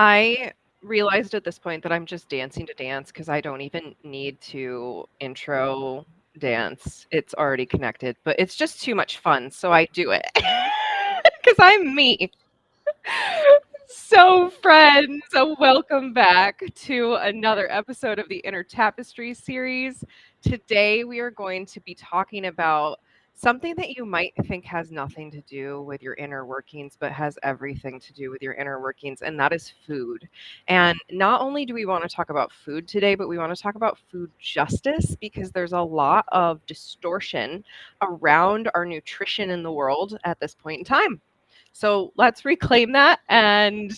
I realized at this point that I'm just dancing to dance because I don't even need to intro dance. It's already connected, but it's just too much fun, so I do it because I'm me. So, friends, welcome back to another episode of the Inner Tapestry Series. Today, we are going to be talking about something that you might think has nothing to do with your inner workings, but has everything to do with your inner workings, and that is food. And not only do we want to talk about food today, but we want to talk about food justice because there's a lot of distortion around our nutrition in the world at this point in time. So let's reclaim that. And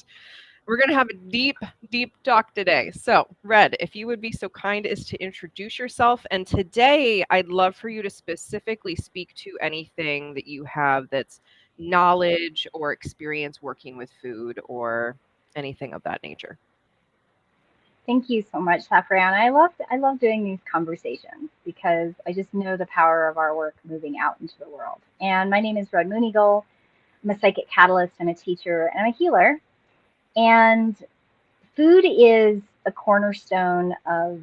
we're going to have a deep, deep talk today. So, Red, if you would be so kind as to introduce yourself. And today, I'd love for you to specifically speak to anything that you have that's knowledge or experience working with food or anything of that nature. Thank you so much, Safrianna. I love doing these conversations because I just know the power of our work moving out into the world. And my name is Red MoonEagle. I'm a psychic catalyst, I'm a teacher, and I'm a healer. And food is a cornerstone of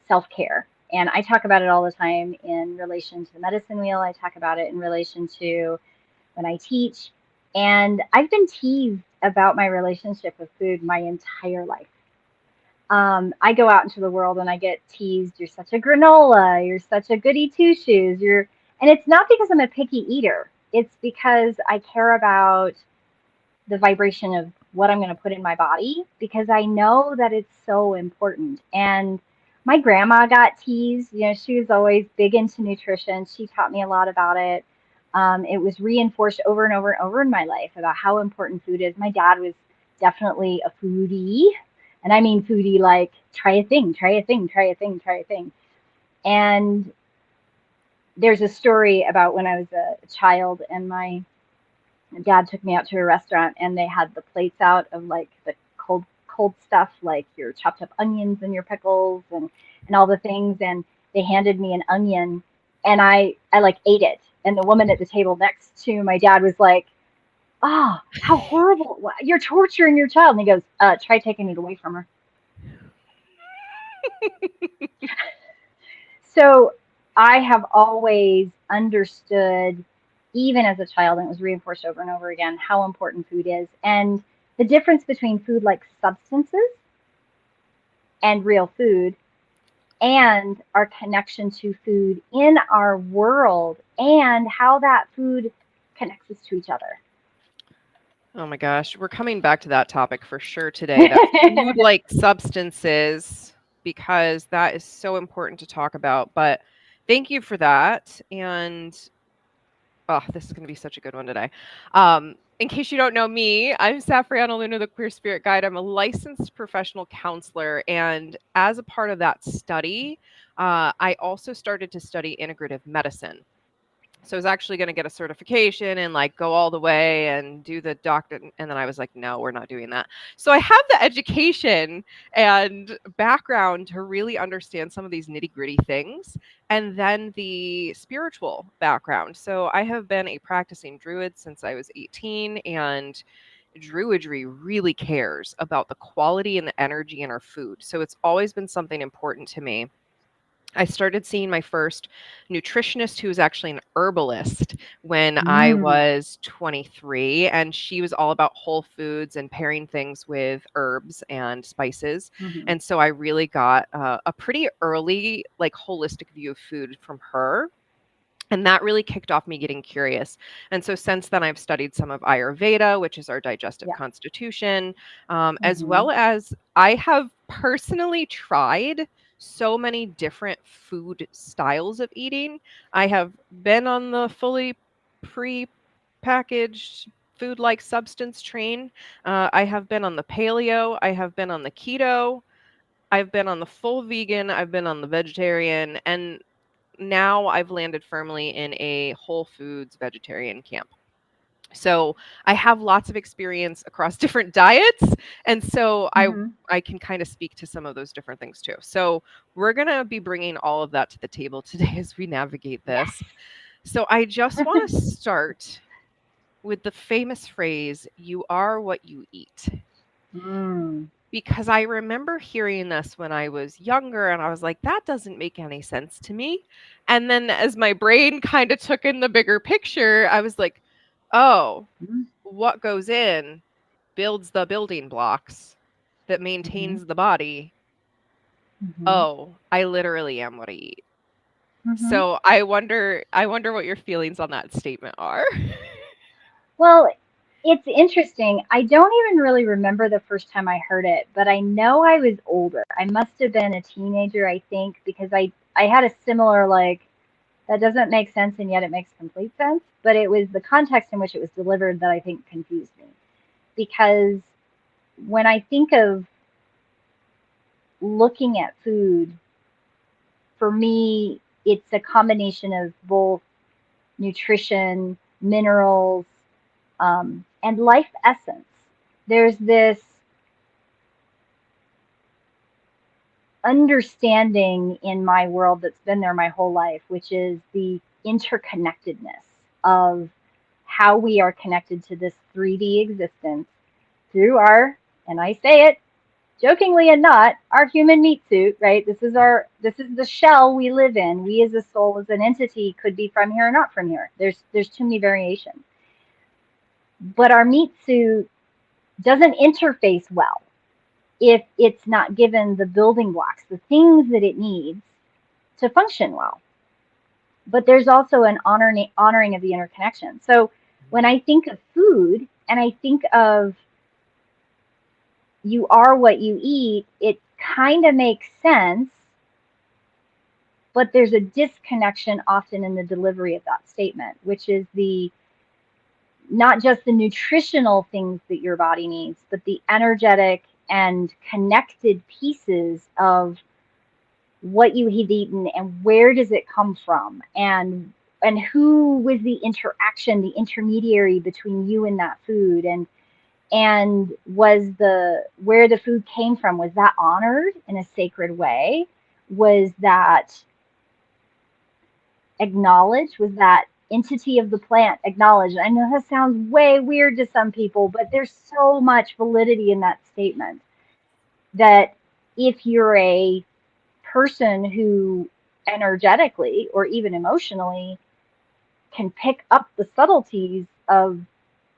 self-care. And I talk about it all the time in relation to the medicine wheel. I talk about it in relation to when I teach. And I've been teased about my relationship with food my entire life. I go out into the world and I get teased, you're such a granola, you're such a goody two shoes, and it's not because I'm a picky eater. It's because I care about the vibration of what I'm going to put in my body because I know that it's so important. And my grandma got teased. She was always big into nutrition. She taught me a lot about it. It was reinforced over and over and over in my life about how important food is. My dad was definitely a foodie. And I mean foodie like try a thing, try a thing, try a thing, try a thing. And there's a story about when I was a child and my dad took me out to a restaurant and they had the plates out of like the cold stuff like your chopped up onions and your pickles and all the things, and they handed me an onion and I like ate it, and the woman at the table next to my dad was like, "Ah, oh, how horrible, you're torturing your child." And he goes, "Try taking it away from her." So I have always understood, even as a child, and it was reinforced over and over again, how important food is and the difference between food like substances and real food, and our connection to food in our world and how that food connects us to each other. Oh my gosh, we're coming back to that topic for sure today, that food like substances, because that is so important to talk about. But thank you for that. And oh, this is going to be such a good one today. In case you don't know me, I'm Safrianna, the Queer Spirit Guide. I'm a licensed professional counselor. And as a part of that study, I also started to study integrative medicine. So I was actually going to get a certification and like go all the way and do the doctor. And then I was like, no, we're not doing that. So I have the education and background to really understand some of these nitty gritty things, and then the spiritual background. So I have been a practicing druid since I was 18, and druidry really cares about the quality and the energy in our food. So it's always been something important to me. I started seeing my first nutritionist, who was actually an herbalist, when I Mm. was 23, and she was all about whole foods and pairing things with herbs and spices. Hmm. And so I really got a pretty early, like, holistic view of food from her. And that really kicked off me getting curious. And so since then, I've studied some of Ayurveda, which is our digestive Yeah. constitution, as Hmm. well as I have personally tried so many different food styles of eating. I have been on the fully pre-packaged food like substance train. I have been on the paleo. I have been on the keto. I've been on the full vegan. I've been on the vegetarian. And now I've landed firmly in a whole foods vegetarian camp. So I have lots of experience across different diets, and so Hmm. I can kind of speak to some of those different things too. So we're going to be bringing all of that to the table today as we navigate this. Yes. So I just want to start with the famous phrase, you are what you eat. Mm. because I remember hearing this when I was younger and I was like, that doesn't make any sense to me. And then as my brain kind of took in the bigger picture, I was like, oh, Mm. what goes in builds the building blocks that Mm-hmm. maintains the body. Mm-hmm. Oh, I literally am what I eat. Mm-hmm. So I wonder what your feelings on that statement are. Well, it's interesting. I don't even really remember the first time I heard it, but I know I was older. I must have been a teenager, I think, because I had a similar like that doesn't make sense and yet it makes complete sense, but it was the context in which it was delivered that I think confused me. Because when I think of looking at food, for me, it's a combination of both nutrition, minerals, and life essence. There's this understanding in my world that's been there my whole life, which is the interconnectedness of how we are connected to this 3D existence through our, and I say it jokingly and not, our human meat suit, right? This is the shell we live in. We as a soul, as an entity, could be from here or not from here. There's too many variations. But our meat suit doesn't interface well if it's not given the building blocks, the things that it needs to function well. But there's also an honoring of the interconnection. So when I think of food and I think of you are what you eat, it kind of makes sense, but there's a disconnection often in the delivery of that statement, which is the not just the nutritional things that your body needs, but the energetic and connected pieces of what you have eaten and where does it come from and who was the interaction, the intermediary between you and that food, and was the where the food came from, was that honored in a sacred way, was that acknowledged, was that entity of the plant acknowledged. I know that sounds way weird to some people, but there's so much validity in that statement that if you're a person who energetically or even emotionally can pick up the subtleties of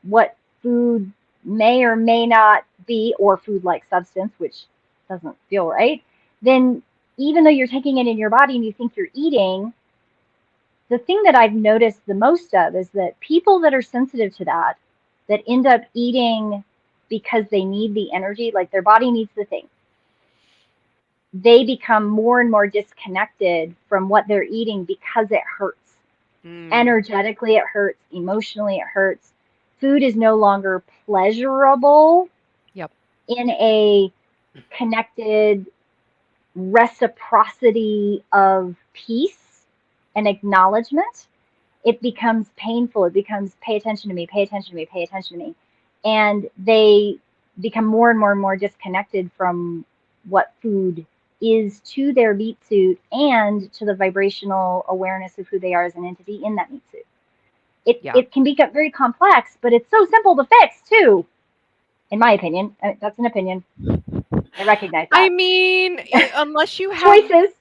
what food may or may not be, or food like substance, which doesn't feel right, then even though you're taking it in your body and you think you're eating, the thing that I've noticed the most of is that people that are sensitive to that, that end up eating because they need the energy, like their body needs the thing, they become more and more disconnected from what they're eating because it hurts. Mm, Energetically, it hurts. Emotionally, it hurts. Food is no longer pleasurable yep. in a connected reciprocity of peace and acknowledgement. It becomes painful. It becomes pay attention to me, pay attention to me, pay attention to me. And they become more and more and more disconnected from what food is to their meat suit and to the vibrational awareness of who they are as an entity in that meat suit. Yeah. It can become very complex, but it's so simple to fix too, in my opinion. That's an opinion. I recognize I that. mean, unless you have Choices.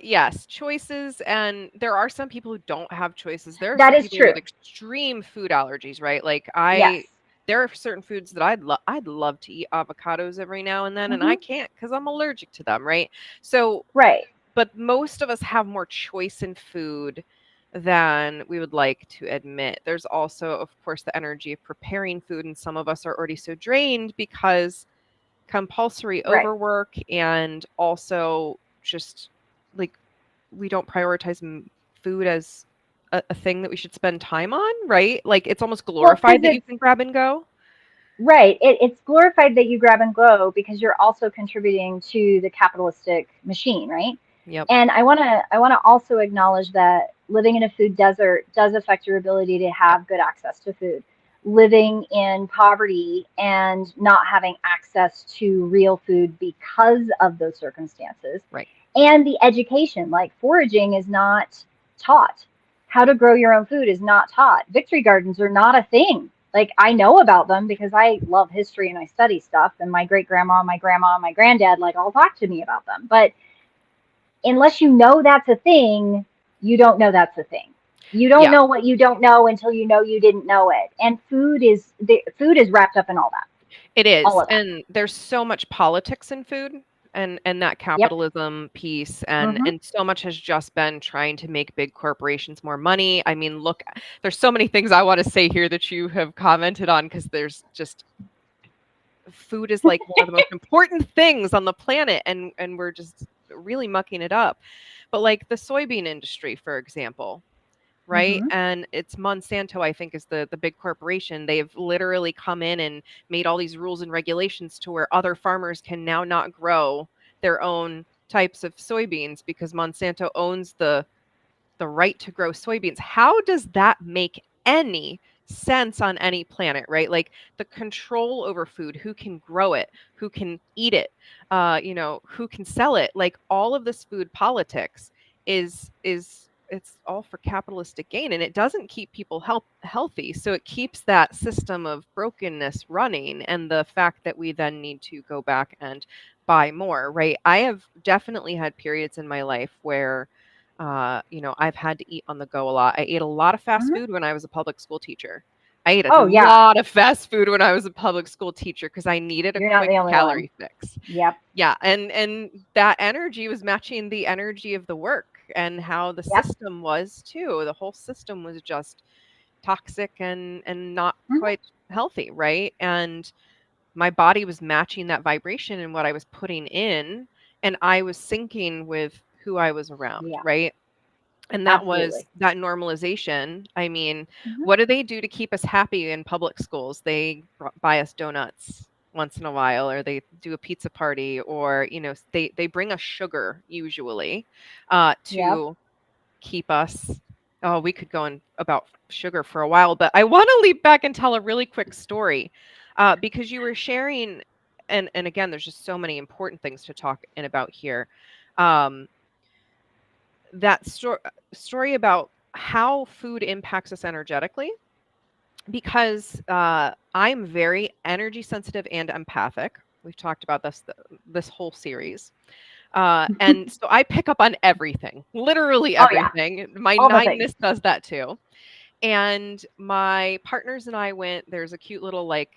yes, choices, and there are some people who don't have choices. There are That some is people with true. extreme food allergies, right? Like Yes. there are certain foods that I'd love to eat avocados every now and then, and I Hmm. can't because I'm allergic to them, right? So, Right. but most of us have more choice in food than we would like to admit. There's also, of course, the energy of preparing food, and some of us are already so drained because compulsory Right. overwork and also just like we don't prioritize food as a thing that we should spend time on, right? Like it's almost Well, glorified because that you it's can grab and go. right. It's glorified that you grab and go because you're also contributing to the capitalistic machine, right? Yep. And I want to also acknowledge that living in a food desert does affect your ability to Yep. have good access to food. Living in poverty and not having access to real food because of those circumstances, Right. and the education, like foraging is not taught. How to grow your own food is not taught. Victory gardens are not a thing Like, I know about them because I love history and I study stuff, and my great grandma, my grandma, my granddad, like, all talk to me about them. But unless you know that's a thing, you don't know that's a thing. You don't Yeah, know what you don't know until you know you didn't know it. And food is wrapped up in it all is. of that. And there's so much politics in food and that Yep. capitalism piece Mm-hmm. and so much has just been trying to make big corporations more money. I mean, look, there's so many things I want to say here that you have commented on because there's just food is like one of the most important things on the planet and we're just really mucking it up. But like the soybean industry, for example, right? Mm-hmm. And it's Monsanto, I think, is the big corporation. They've literally come in and made all these rules and regulations to where other farmers can now not grow their own types of soybeans because Monsanto owns the right to grow soybeans. How does that make any sense on any planet, right? Like the control over food, who can grow it, who can eat it, who can sell it, like all of this food politics is it's all for capitalistic gain and it doesn't keep people healthy. So it keeps that system of brokenness running and the fact that we then need to go back and buy more, right? I have definitely had periods in my life where I've had to eat on the go a lot. I ate a lot of fast Mm-hmm. food when I was a public school teacher. I ate a Oh yeah, lot of fast food when I was a public school teacher because I needed a you're not quick the only one. calorie fix. Yep. Yeah, and that energy was matching the energy of the work and how the Yep. system was too. The whole system was just toxic and not Mm-hmm. quite healthy, right? And my body was matching that vibration and what I was putting in, and I was syncing with who I was around, Yeah. right? And that was Absolutely. that normalization. I mean, Mm-hmm. what do they do to keep us happy in public schools? They buy us donuts once in a while, or they do a pizza party, or they bring us sugar usually Yep. to keep us. Oh, we could go on about sugar for a while, but I want to leap back and tell a really quick story because you were sharing, and again, there's just so many important things to talk in about here. Um, that story about how food impacts us energetically because I'm very energy sensitive and empathic. We've talked about this whole series. And so I pick up on everything, literally Oh yeah. everything. My All the things. nineness does that too. And my partners and I went, there's a cute little like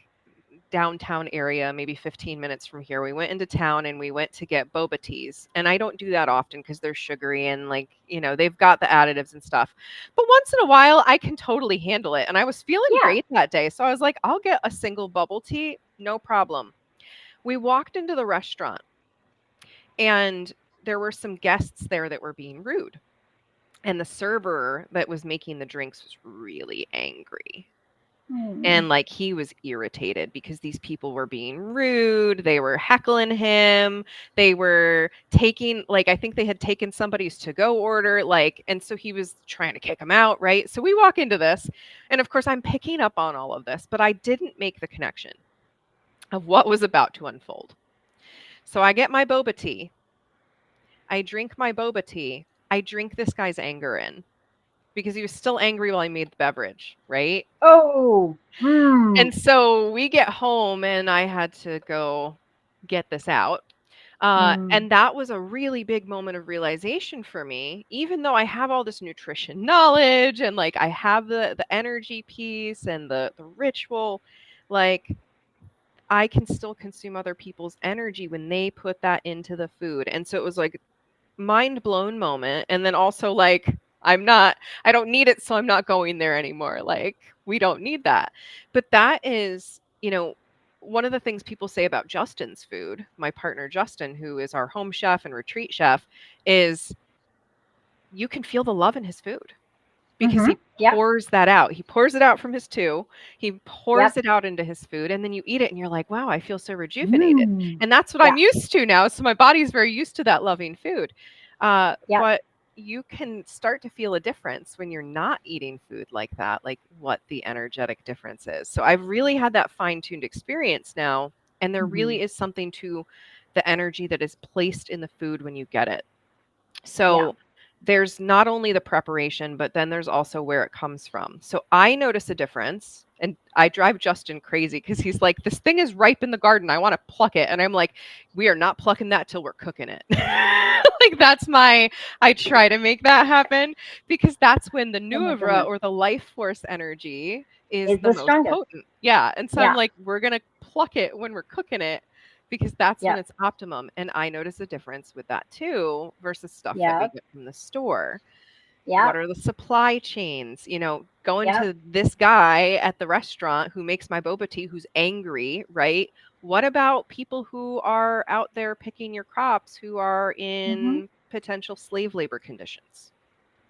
downtown area, maybe 15 minutes from here. We went into town and we went to get boba teas. And I don't do that often because they're sugary and like, they've got the additives and stuff. But once in a while, I can totally handle it. And I was feeling Yeah. great that day. So I was like, I'll get a single bubble tea, no problem. We walked into the restaurant and there were some guests there that were being rude. And the server that was making the drinks was really angry. Hmm. And like he was irritated because these people were being rude, they were heckling him, they were taking like I think they had taken somebody's to go order like and so he was trying to kick them out, right? So we walk into this and of course I'm picking up on all of this, but I didn't make the connection of what was about to unfold. So I get my boba tea. I drink my boba tea. I drink this guy's anger in because he was still angry while I made the beverage, right? Oh. Hmm. And so we get home and I had to go get this out. Hmm. And that was a really big moment of realization for me, even though I have all this nutrition knowledge and like I have the energy piece and the ritual, like I can still consume other people's energy when they put that into the food. And so it was like mind blown moment. And then also like I don't need it, so I'm not going there anymore. Like we don't need that. But that is, one of the things people say about Justin's food, my partner Justin, who is our home chef and retreat chef, is you can feel the love in his food because Mm-hmm. he Yep. pours that out. He pours it out from his two. He pours Yep. it out into his food, and then you eat it, and you're like, "Wow, I feel so rejuvenated." Mm. And that's what I'm Yeah. used to now. So my body's very used to that loving food. Yep. But you can start to feel a difference when you're not eating food like that, like what the energetic difference is. So I've really had that fine-tuned experience now, and there Mm-hmm. really is something to the energy that is placed in the food when you get it. Yeah. So there's not only the preparation, but then there's also where it comes from. So I notice a difference And I drive Justin crazy because he's like, this thing is ripe in the garden. I want to pluck it. And I'm like, we are not plucking that till we're cooking it. Like I try to make that happen because that's when the Oh my Nuivra goodness. or the life force energy is Is the the most strongest. potent. Yeah. And so I'm Yeah. like, we're going to pluck it when we're cooking it because that's when Yep. it's optimum. And I notice a difference with that too versus stuff that we Yep. get from the store. What Yep. are the supply chains? Going Yep. to this guy at the restaurant who makes my boba tea who's angry, right? What about people who are out there picking your crops who are Mm-hmm. in potential slave labor conditions?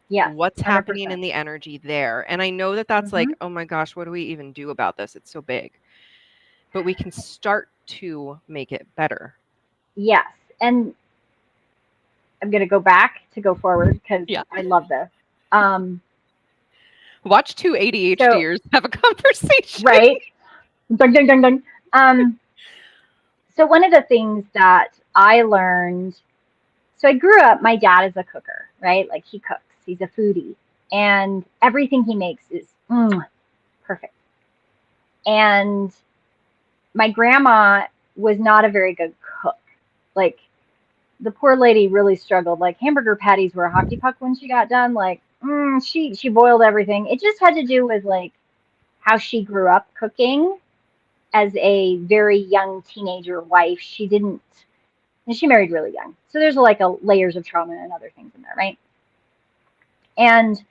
Yes. What's happening 100%. in the energy there? And I know that that's Mm-hmm. like, oh my gosh, what do we even do about this? It's so big. But we can start to make it better. Yes. And I'm going to go back to go forward because Yeah. I love this. Um, Watch two so, ADHDers have a conversation. right. Dun, dun, dun, dun. So one of the things that I learned, so I grew up, my dad is a cooker, right? Like he cooks, he's a foodie, and everything he makes is perfect. And my grandma was not a very good cook. Like the poor lady really struggled. Like hamburger patties were a hockey puck when she got done. Like she boiled everything. It just had to do with like how she grew up cooking as a very young teenager wife. She didn't, and she married really young. So there's like a layers of trauma and other things in there, right? And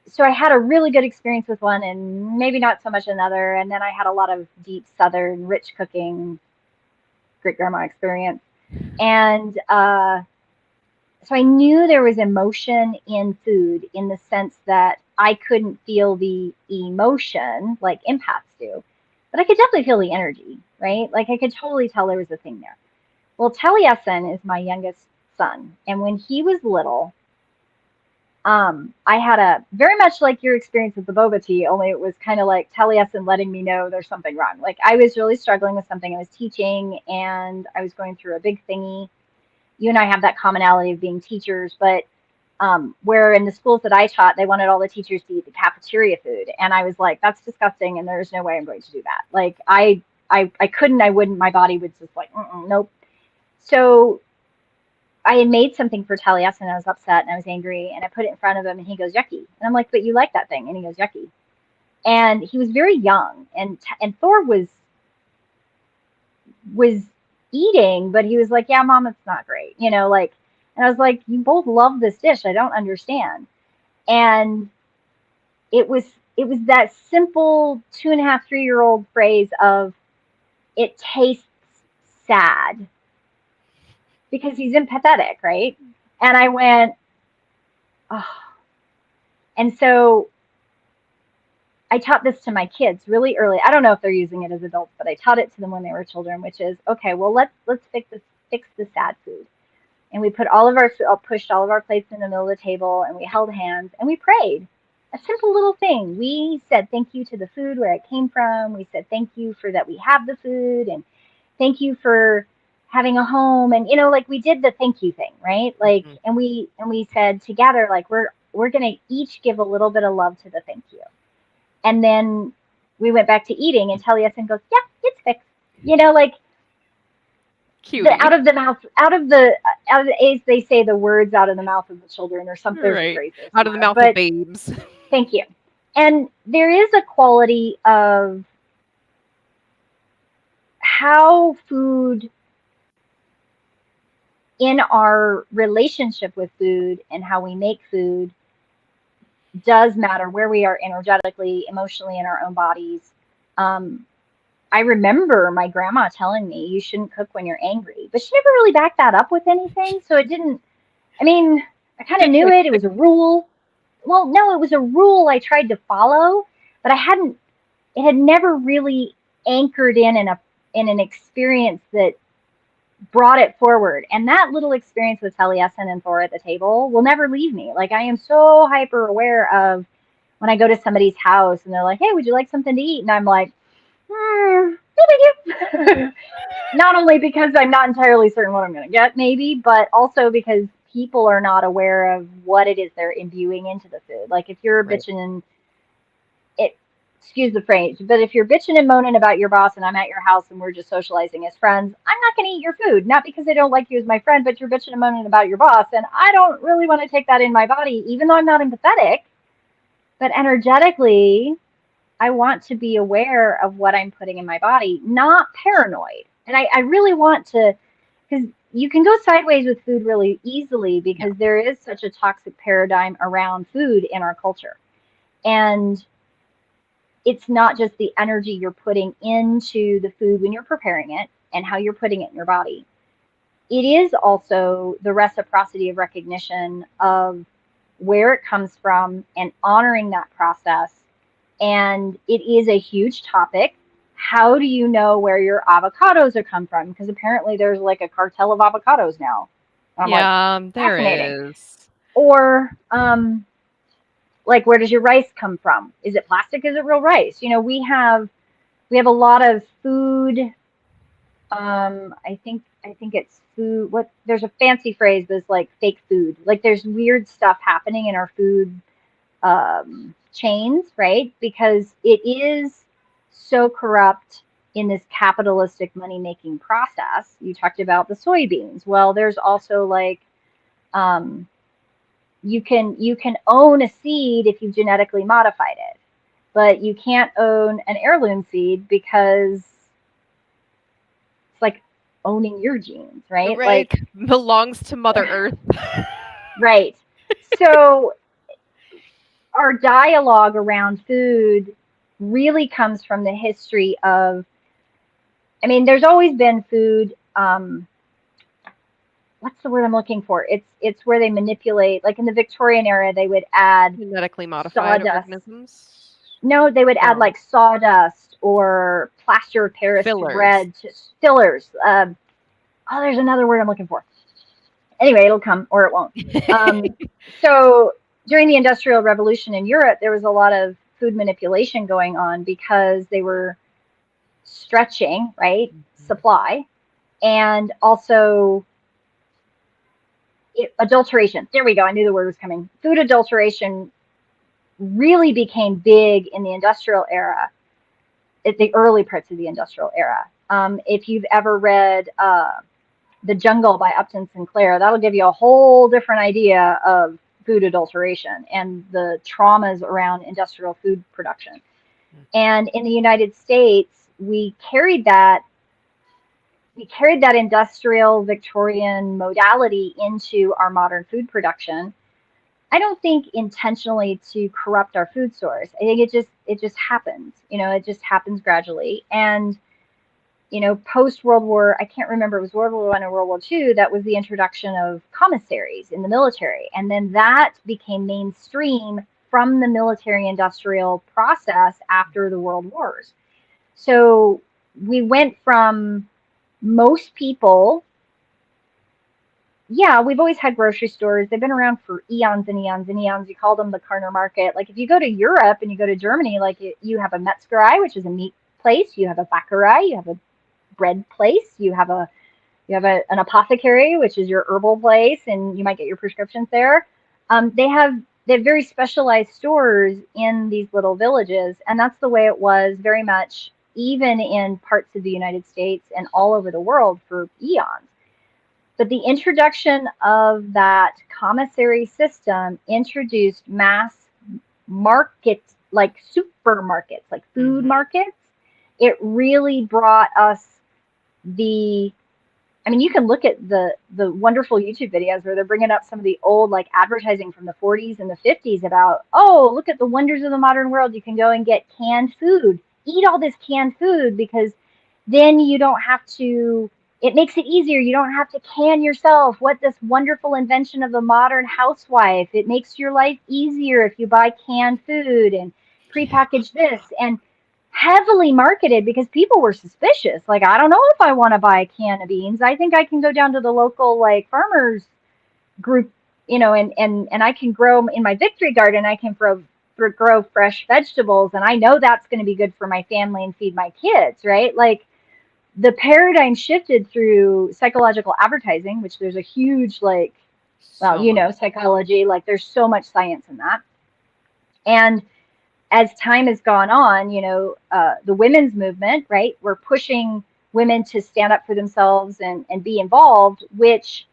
so I had a really good experience with one and maybe not so much another. And then I had a lot of deep Southern rich cooking great grandma experience. And so I knew there was emotion in food in the sense that I couldn't feel the emotion like empaths do, but I could definitely feel the energy, right? Like I could totally tell there was a thing there. Well, Taliesin is my youngest son, and when he was little, I had a very much like your experience with the boba tea, only it was kind of like Taliesin letting me know there's something wrong. Like I was really struggling with something I was teaching, and I was going through a big thingy. You and I have that commonality of being teachers, but where in the schools that I taught, they wanted all the teachers to eat the cafeteria food, and I was like, that's disgusting, and there's no way I'm going to do that. Like I couldn't, I wouldn't. My body was just like, nope. So I had made something for Taliesin and I was upset and I was angry and I put it in front of him and he goes, yucky. And I'm like, but you like that thing? And he goes, yucky. And he was very young and Thor was eating, but he was like, yeah, mom, it's not great. Like, and I was like, you both love this dish. I don't understand. And it was, it was that simple 2.5, 3-year old phrase of it tastes sad because he's empathetic. Right. And I went, oh. And so I taught this to my kids really early. I don't know if they're using it as adults, but I taught it to them when they were children, which is okay. Well, let's fix the sad food, and we put all of our pushed all of our plates in the middle of the table, and we held hands and we prayed. A simple little thing. We said thank you to the food where it came from. We said thank you for that we have the food, and thank you for having a home. And like we did the thank you thing, right? Like, Mm-hmm. and we said together, like we're gonna each give a little bit of love to the thank you. And then we went back to eating and Taliesin goes, yeah, it's fixed. Like the Cutie. out of the, as they say, the words out of the mouth of the children or something. There's a Right. phrase there Out of the somewhere, mouth of but babes. thank you. And there is a quality of how food in our relationship with food and how we make food does matter where we are energetically, emotionally in our own bodies. Um, I remember my grandma telling me you shouldn't cook when you're angry, but she never really backed that up with anything. So it didn't, I mean, I kind of Didn't knew quite it. It stick. was a rule. Well, no, it was a rule I tried to follow, but it had never really anchored in an experience that brought it forward. And that little experience with Taliesin and Thor at the table will never leave me. Like I am so hyper aware of when I go to somebody's house and they're like, hey, would you like something to eat? And I'm like, no, thank you. Not only because I'm not entirely certain what I'm going to get, maybe, but also because people are not aware of what it is they're imbuing into the food. Like if you're Right. bitching and it, excuse the phrase, but if you're bitching and moaning about your boss and I'm at your house and we're just socializing as friends, I'm not going to eat your food. Not because I don't like you as my friend, but you're bitching and moaning about your boss. And I don't really want to take that in my body, even though I'm not empathetic. But energetically, I want to be aware of what I'm putting in my body, not paranoid. And I really want to, because you can go sideways with food really easily Yeah. because there is such a toxic paradigm around food in our culture. And it's not just the energy you're putting into the food when you're preparing it and how you're putting it in your body. It is also the reciprocity of recognition of where it comes from and honoring that process. And it is a huge topic. How do you know where your avocados are come from? Because apparently there's like a cartel of avocados now. I'm like, Yeah, fascinating. there is. Or like, where does your rice come from? Is it plastic? Is it real rice? You know, we have a lot of food. I think it's food. What, there's a fancy phrase that's like fake food. Like there's weird stuff happening in our food chains, right? Because it is so corrupt in this capitalistic money making process. You talked about the soybeans. Well, there's also like um, you can own a seed if you've genetically modified it, but you can't own an heirloom seed because it's like owning your genes, right? Right. Like, Belongs to Mother Earth. right. So our dialogue around food really comes from the history of, I mean, there's always been food. What's the word I'm looking for? It's where they manipulate. Like in the Victorian era, they would add Genetically modified sawdust. organisms. No, they would add No. like sawdust or plaster of Paris Fillers. bread to fillers. Oh, there's another word I'm looking for. Anyway, it'll come or it won't. So during the Industrial Revolution in Europe, there was a lot of food manipulation going on because they were stretching, right, supply, and also adulteration. There we go. I knew the word was coming. Food adulteration really became big in the industrial era, at the early parts of the industrial era. If you've ever read The Jungle by Upton Sinclair, that'll give you a whole different idea of food adulteration and the traumas around industrial food production. And in the United States, we carried that industrial Victorian modality into our modern food production. I don't think intentionally to corrupt our food source. I think it just happens. You know, it just happens gradually. And post World War, I can't remember, it was World War I or World War II, that was the introduction of commissaries in the military. And then that became mainstream from the military industrial process after the World Wars. So we went from most people, yeah, we've always had grocery stores. They've been around for eons and eons and eons. You call them the corner market. Like if you go to Europe and you go to Germany, like you have a Metzgerei, which is a meat place. You have a Bäckerei, you have a bread place. You have an apothecary, which is your herbal place, and you might get your prescriptions there. They have very specialized stores in these little villages, and that's the way it was very much even in parts of the United States and all over the world for eons. But the introduction of that commissary system introduced mass markets, like supermarkets, like food markets. It really brought us the, I mean, you can look at the wonderful YouTube videos where they're bringing up some of the old like advertising from the 40s and the 50s about, oh, look at the wonders of the modern world. You can go and get canned food, eat all this canned food, because then you don't have to, it makes it easier. You don't have to can yourself. What this wonderful invention of the modern housewife. It makes your life easier if you buy canned food and prepackaged this. And heavily marketed because people were suspicious. Like, I don't know if I want to buy a can of beans. I think I can go down to the local like farmers group, and I can grow in my victory garden. I can grow fresh vegetables, and I know that's going to be good for my family and feed my kids, right? Like the paradigm shifted through psychological advertising, which there's a huge So much. psychology, like there's so much science in that. And as time has gone on, the women's movement, right? We're pushing women to stand up for themselves and be involved, which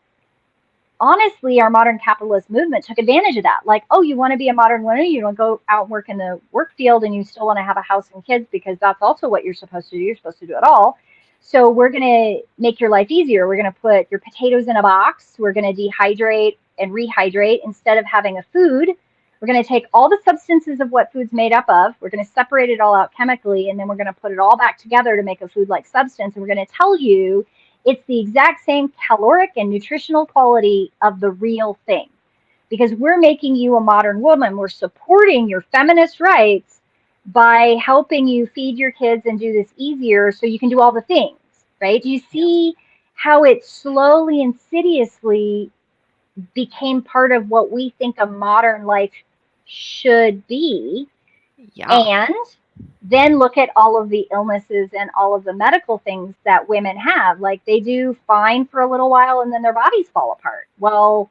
honestly, our modern capitalist movement took advantage of that. Like, oh, you want to be a modern woman, you don't go out and work in the work field, and you still want to have a house and kids because that's also what you're supposed to do. You're supposed to do it all. So we're going to make your life easier. We're going to put your potatoes in a box. We're going to dehydrate and rehydrate instead of having a food. We're going to take all the substances of what food's made up of. We're going to separate it all out chemically, and then we're going to put it all back together to make a food-like substance. And we're going to tell you it's the exact same caloric and nutritional quality of the real thing. Because we're making you a modern woman. We're supporting your feminist rights by helping you feed your kids and do this easier so you can do all the things, right? Do you see how it slowly, insidiously became part of what we think a modern life should be? Yeah. And then look at all of the illnesses and all of the medical things that women have. Like, they do fine for a little while and then their bodies fall apart. Well,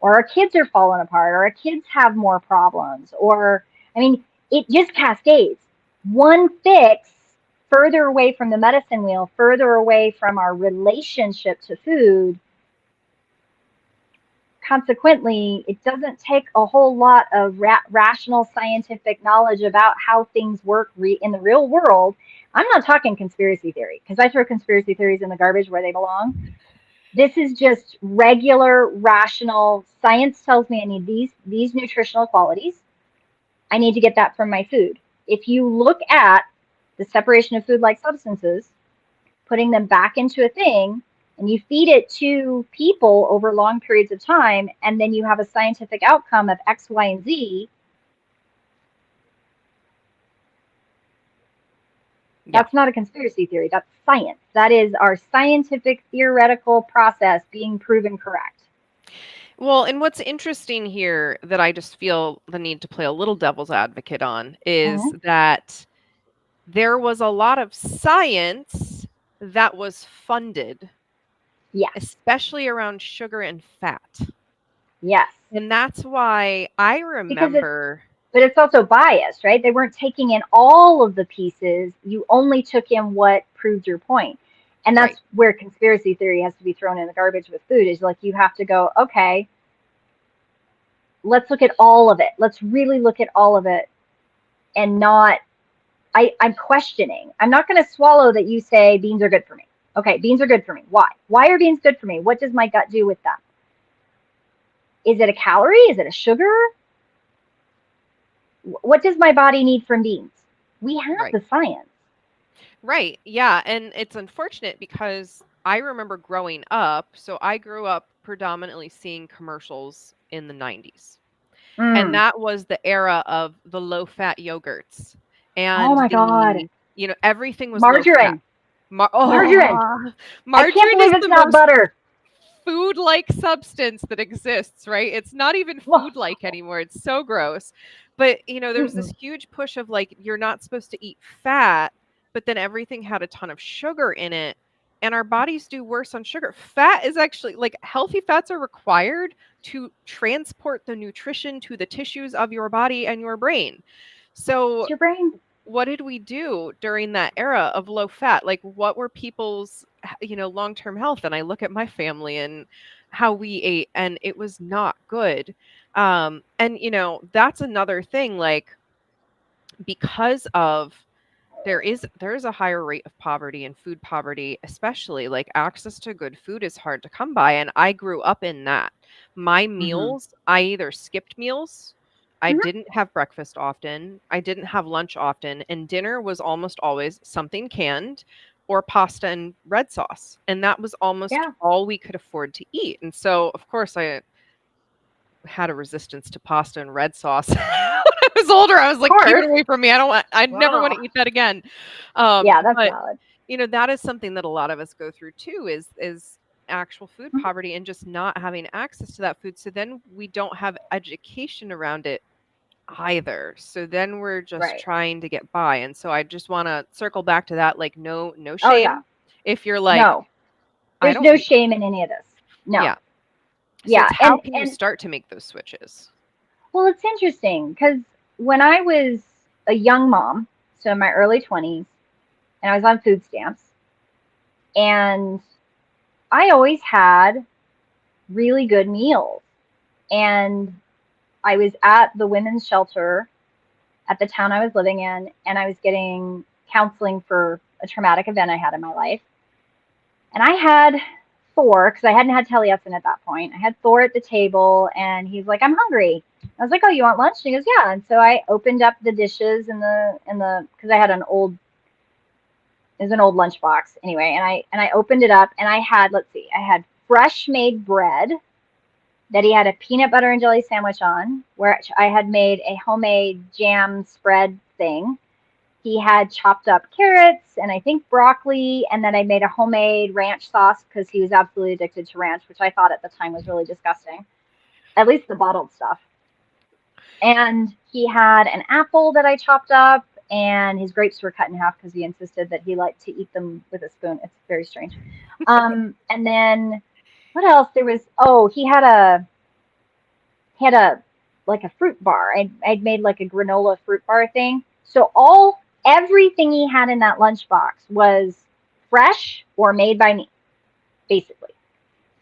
or our kids are falling apart, or our kids have more problems, or, I mean, it just cascades. One fix further away from the medicine wheel, further away from our relationship to food. Consequently, it doesn't take a whole lot of rational scientific knowledge about how things work in the real world. I'm not talking conspiracy theory, because I throw conspiracy theories in the garbage where they belong. This is just regular, rational science. Tells me I need these nutritional qualities. I need to get that from my food. If you look at the separation of food-like substances, putting them back into a thing, and you feed it to people over long periods of time, and then you have a scientific outcome of X, Y, and Z, that's not a conspiracy theory. That's science. That is our scientific theoretical process being proven correct. Well, and what's interesting here that I just feel the need to play a little devil's advocate on is that there was a lot of science that was funded, especially around sugar and fat. Yes. And that's why I remember. But it's also biased, right? They weren't taking in all of the pieces. You only took in what proved your point. And that's where conspiracy theory has to be thrown in the garbage with food, is like, you have to go, okay, let's look at all of it. Let's really look at all of it and not, I'm questioning. I'm not going to swallow that you say beans are good for me. Okay, beans are good for me. Why? Why are beans good for me? What does my gut do with them? Is it a calorie? Is it a sugar? What does my body need from beans? We have the science. Right. Yeah. And it's unfortunate because I remember growing up. So I grew up predominantly seeing commercials in the 90s. And that was the era of the low-fat yogurts. And oh my God. Everything was margarine. Margarine. I can't believe it's not butter. Food-like substance that exists, right? It's not even food-like anymore. It's so gross. But, there was this huge push of like, you're not supposed to eat fat, but then everything had a ton of sugar in it. And our bodies do worse on sugar. Fat is actually, like, healthy fats are required to transport the nutrition to the tissues of your body and your brain. So it's your brain. What did we do during that era of low fat? Like, what were people's, long-term health? And I look at my family and how we ate, and it was not good. And, that's another thing, like, because of there is a higher rate of poverty and food poverty, especially like access to good food is hard to come by. And I grew up in that. My meals, I either skipped meals, I didn't have breakfast often, I didn't have lunch often, and dinner was almost always something canned or pasta and red sauce. And that was almost all we could afford to eat. And so, of course, I had a resistance to pasta and red sauce. When I was older, I was like, keep it away from me. I never want to eat that again. That's valid. That is something that a lot of us go through too, is actual food poverty and just not having access to that food. So then we don't have education around it either. So then we're just trying to get by. And so I just want to circle back to that, like, no shame. If you're like, no, there's no shame in any of this. No. So how can you start to make those switches? Well, it's interesting because when I was a young mom, so in my early 20s, and I was on food stamps, and I always had really good meals. And I was at the women's shelter at the town I was living in, and I was getting counseling for a traumatic event I had in my life. And I had Thor, because I hadn't had Taliesin at that point. I had Thor at the table, and he's like, "I'm hungry." I was like, "Oh, you want lunch?" And he goes, "Yeah." And so I opened up the dishes because I had it was an old lunchbox anyway, and I opened it up, and I had, let's see, I had fresh made bread that he had a peanut butter and jelly sandwich on, where I had made a homemade jam spread thing. He had chopped up carrots and I think broccoli, and then I made a homemade ranch sauce because he was absolutely addicted to ranch, which I thought at the time was really disgusting, at least the bottled stuff. And he had an apple that I chopped up, and his grapes were cut in half because he insisted that he liked to eat them with a spoon. It's very strange. And then what else? There was, oh, he had a like a fruit bar. I'd made like a granola fruit bar thing. So everything he had in that lunchbox was fresh or made by me, basically.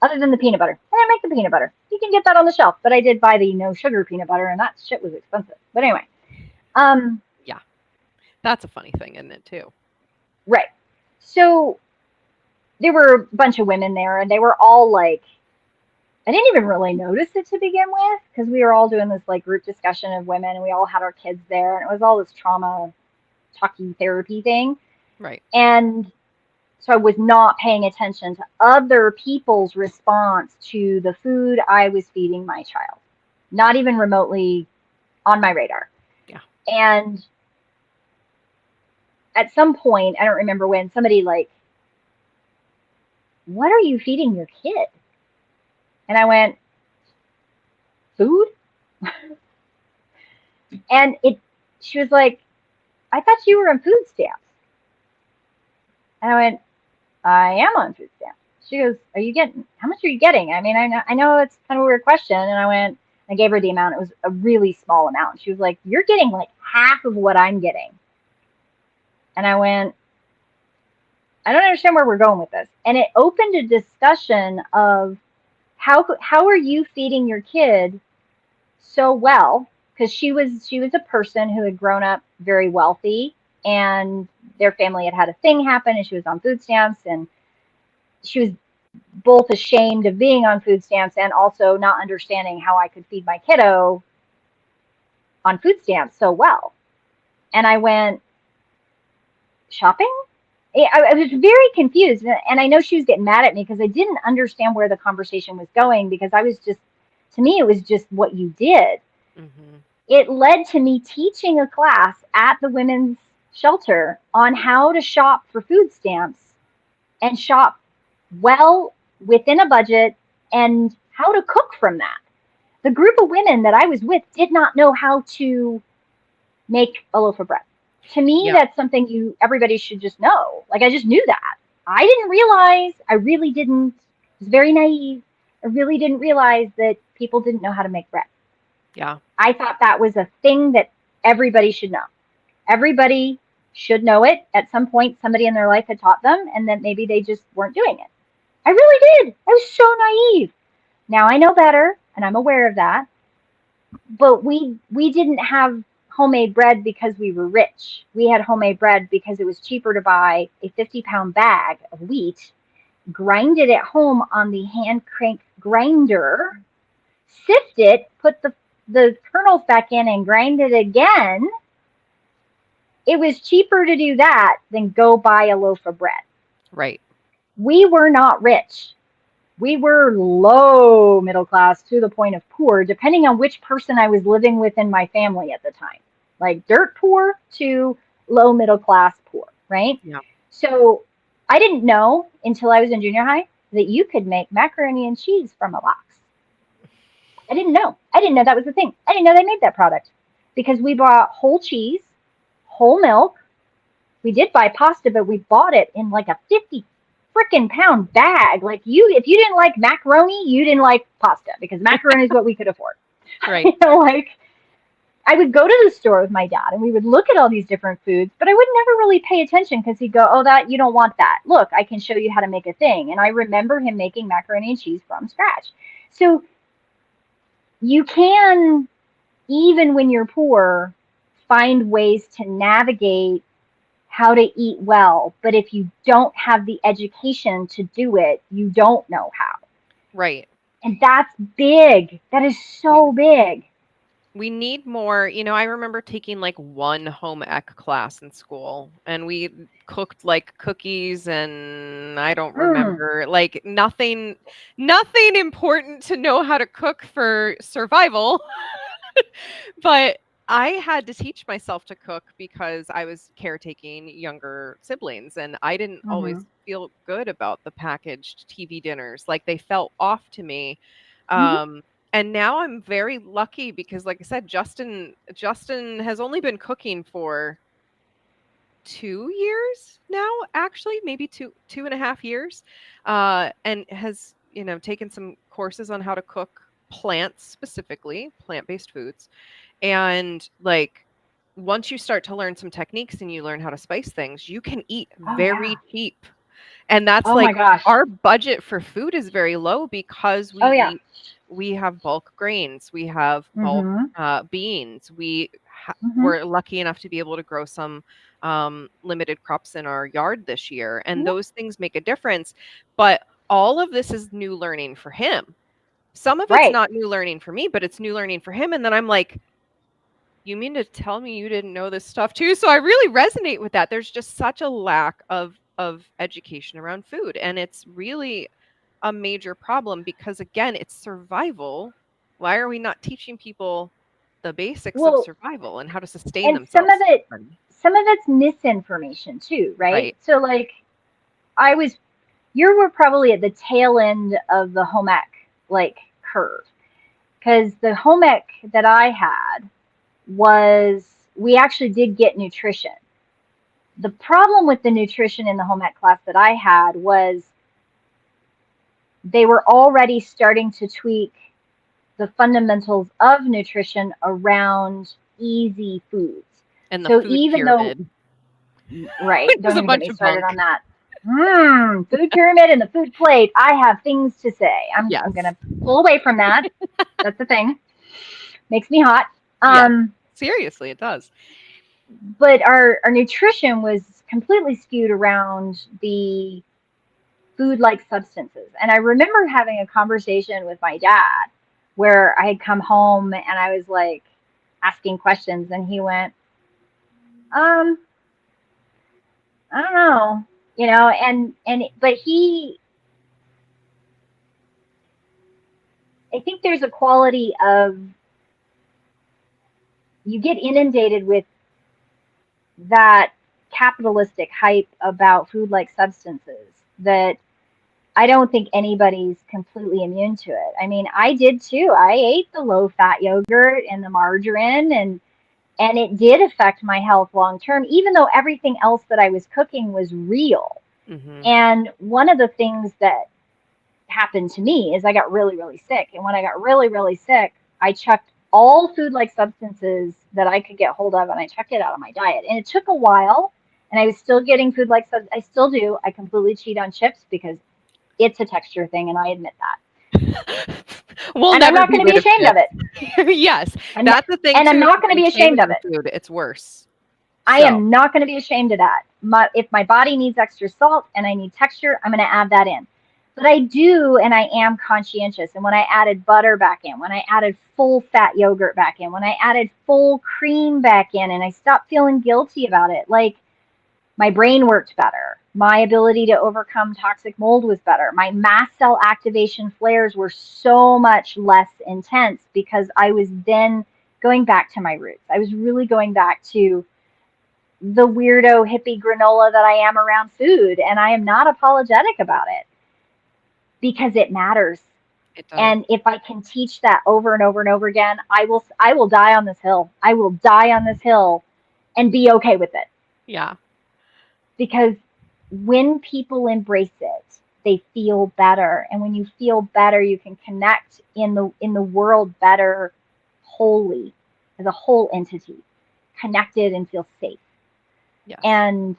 Other than the peanut butter. I didn't make the peanut butter. You can get that on the shelf, but I did buy the no sugar peanut butter, and that shit was expensive. But anyway, yeah, that's a funny thing, isn't it, too? Right. So there were a bunch of women there, and they were all like, I didn't even really notice it to begin with because we were all doing this like group discussion of women, and we all had our kids there, and it was all this trauma talking therapy thing. Right. And so I was not paying attention to other people's response to the food I was feeding my child. Not even remotely on my radar. Yeah. And at some point, I don't remember when, somebody like, "What are you feeding your kid?" And I went, "Food?" And she was like, "I thought you were on food stamps." And I went, "I am on food stamps." She goes, how much are you getting? I mean, I know it's kind of a weird question. And I gave her the amount. It was a really small amount. She was like, "You're getting like half of what I'm getting." And I went, "I don't understand where we're going with this." And it opened a discussion of how are you feeding your kid so well? Because she was a person who had grown up very wealthy, and their family had a thing happen, and she was on food stamps, and she was both ashamed of being on food stamps and also not understanding how I could feed my kiddo on food stamps so well. And I went, "Shopping?" I was very confused. And I know she was getting mad at me because I didn't understand where the conversation was going, because to me, it was just what you did. Mm-hmm. It led to me teaching a class at the women's shelter on how to shop for food stamps and shop well within a budget and how to cook from that. The group of women that I was with did not know how to make a loaf of bread. To me, that's something everybody should just know. Like, I just knew that. I didn't realize, I really didn't, I was very naive. I really didn't realize that people didn't know how to make bread. Yeah. I thought that was a thing that everybody should know. Everybody should know it. At some point, somebody in their life had taught them, and then maybe they just weren't doing it. I really did. I was so naive. Now I know better, and I'm aware of that. But we didn't have homemade bread because we were rich. We had homemade bread because it was cheaper to buy a 50-pound bag of wheat, grind it at home on the hand crank grinder, sift it, put the kernels back in, and grind it again. It was cheaper to do that than go buy a loaf of bread. Right. We were not rich. We were low middle class to the point of poor, depending on which person I was living with in my family at the time. Like dirt poor to low middle class poor, right? Yeah. So I didn't know until I was in junior high that you could make macaroni and cheese from a box. I didn't know. I didn't know that was the thing. I didn't know they made that product, because we bought whole cheese, whole milk. We did buy pasta, but we bought it in like a 50 freaking pound bag. Like, if you didn't like macaroni, you didn't like pasta, because macaroni is what we could afford. Right. You know, like, I would go to the store with my dad and we would look at all these different foods, but I would never really pay attention because he'd go, oh, that you don't want that. Look, I can show you how to make a thing. And I remember him making macaroni and cheese from scratch. So you can, even when you're poor, find ways to navigate how to eat well. But if you don't have the education to do it, you don't know how. Right. And that's big. That is so big. We need more, I remember taking like one home ec class in school and we cooked like cookies and I don't Mm. remember like nothing important to know how to cook for survival. But I had to teach myself to cook because I was caretaking younger siblings and I didn't always Mm-hmm. feel good about the packaged TV dinners. Like they felt off to me. Mm-hmm. And now I'm very lucky because like I said, Justin has only been cooking for 2 years now, actually, maybe 2.5 years, and has, taken some courses on how to cook plants, specifically plant-based foods. And like once you start to learn some techniques and you learn how to spice things, you can eat Oh, yeah. very cheap. And that's Oh, my like gosh. our budget for food is very low because Oh, yeah. we have bulk grains, we have bulk Mm-hmm. beans. Mm-hmm. We're lucky enough to be able to grow some limited crops in our yard this year, and Mm-hmm. those things make a difference. But all of this is new learning for him. Some of it's Right. not new learning for me, but it's new learning for him. And then I'm like, you mean to tell me you didn't know this stuff too? So I really resonate with that. There's just such a lack of education around food, and it's really a major problem because again, it's survival. Why are we not teaching people the basics of Well, survival and how to sustain and some of themselves? it, some of it's misinformation too, right? Right. So, like, I was, you were probably at the tail end of the home ec like curve, because the home ec that I had was, we actually did get nutrition. The problem with the nutrition in the home ec class that I had was they were already starting to tweak the fundamentals of nutrition around easy foods. And the So food even though, pyramid, right, which is don't a even get bunch me of started on bunk. that. Food pyramid and the food plate. I have things to say. I'm Yes. gonna pull away from that. That's the thing. Makes me hot. Yes. Um, Seriously, it does. but our nutrition was completely skewed around the food like substances. And I remember having a conversation with my dad where I had come home and I was like asking questions and he went, um, I don't know, but I think there's a quality of, you get inundated with that capitalistic hype about food like substances that I don't think anybody's completely immune to it. I mean, I did too. I ate the low fat yogurt and the margarine, and it did affect my health long term, even though everything else that I was cooking was real. Hmm. And one of the things that happened to me is I got really, really sick. And when I got really, really sick, I chucked all food like substances that I could get hold of and I chucked it out of my diet. And it took a while, and I was still getting food like substances. I still do. I completely cheat on chips because it's a texture thing, and I admit that. We'll And I'm never not be going to be rid of ashamed of chips. it. Yes, I'm not, that's the thing and I'm too. not going to And be ashamed of shaming it. food, it's worse. I So, am not going to be ashamed of that. If my body needs extra salt and I need texture, I'm going to add that in. But I do, and I am conscientious. And when I added butter back in, when I added full fat yogurt back in, when I added full cream back in, and I stopped feeling guilty about it, like, my brain worked better. My ability to overcome toxic mold was better. My mast cell activation flares were so much less intense because I was then going back to my roots. I was really going back to the weirdo hippie granola that I am around food, and I am not apologetic about it because it matters. it does. And if I can teach that over and over and over again, I will die on this hill. I will die on this hill and be okay with it, Yeah. because when people embrace it, they feel better, and when you feel better, you can connect in the world better wholly. as a whole entity, connected and feel safe. Yes. And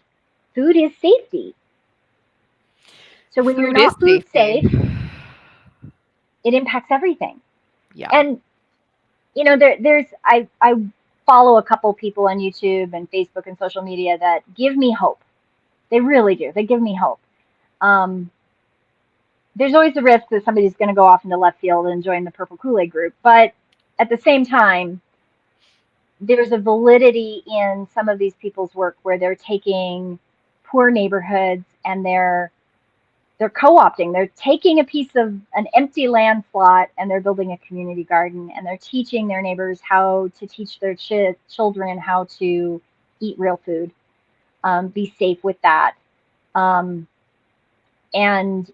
food is safety. So when you're Food is not food safety. safe, it impacts everything. Yeah. And there's I follow a couple people on YouTube and Facebook and social media that give me hope. They really do. They give me hope. Um, there's always the risk that somebody's going to go off into left field and join the purple Kool-Aid group, but at the same time, there's a validity in some of these people's work where they're taking poor neighborhoods and they're co-opting. They're taking a piece of an empty land plot and they're building a community garden, and they're teaching their neighbors how to teach their children how to eat real food, be safe with that. Um, and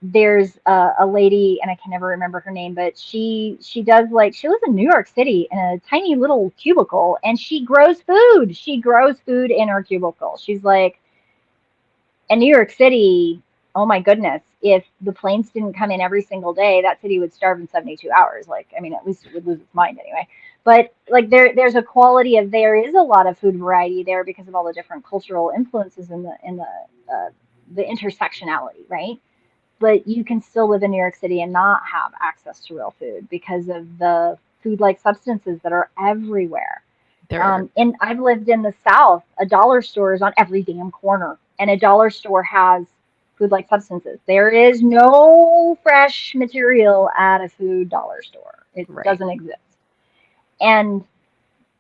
there's a lady, and I can never remember her name, but she does, like, she lives in New York City in a tiny little cubicle, and she grows food. She grows food in her cubicle. She's like, in New York City, oh my goodness, if the planes didn't come in every single day, that city would starve in 72 hours. Like, I mean, at least it would lose its mind anyway. But like, there's a quality of, there is a lot of food variety there because of all the different cultural influences in the intersectionality, right? But you can still live in New York City and not have access to real food because of the food-like substances that are everywhere. There are. And I've lived in the South. A dollar store is on every damn corner, and a dollar store has food-like substances. There is no fresh material at a food dollar store. It Right. doesn't exist. And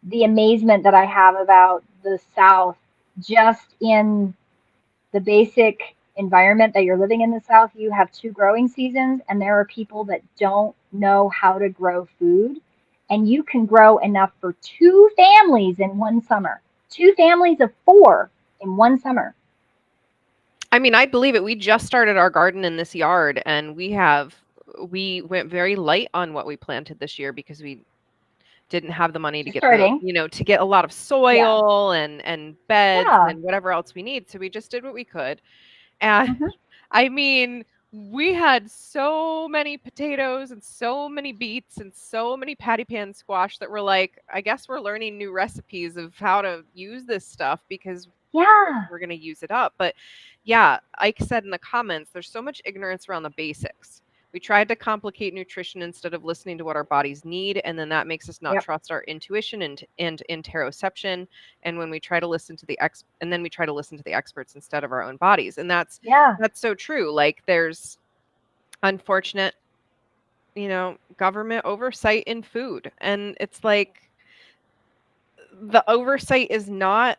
the amazement that I have about the South, just in the basic environment that you're living in the South, you have two growing seasons, and there are people that don't know how to grow food. And you can grow enough for two families in one summer, two families of four in one summer. I mean, I believe it. We just started our garden in this yard, and we went very light on what we planted this year because we didn't have the money to Just get the, starting. to get a lot of Yeah. soil and beds Yeah. and whatever else we need. So we just did what we could. And Hmm. I mean, we had so many potatoes and so many beets and so many patty pan squash that we're like, I guess we're learning new recipes of how to use this stuff because Yeah. we're going to use it up. But yeah, Ike said in the comments, there's so much ignorance around the basics. We tried to complicate nutrition instead of listening to what our bodies need, and then that makes us not Yep. trust our intuition and interoception. And when we try to listen to and then we try to listen to the experts instead of our own bodies, and that's Yeah. that's so true. Like, there's unfortunate, government oversight in food, and it's like the oversight is not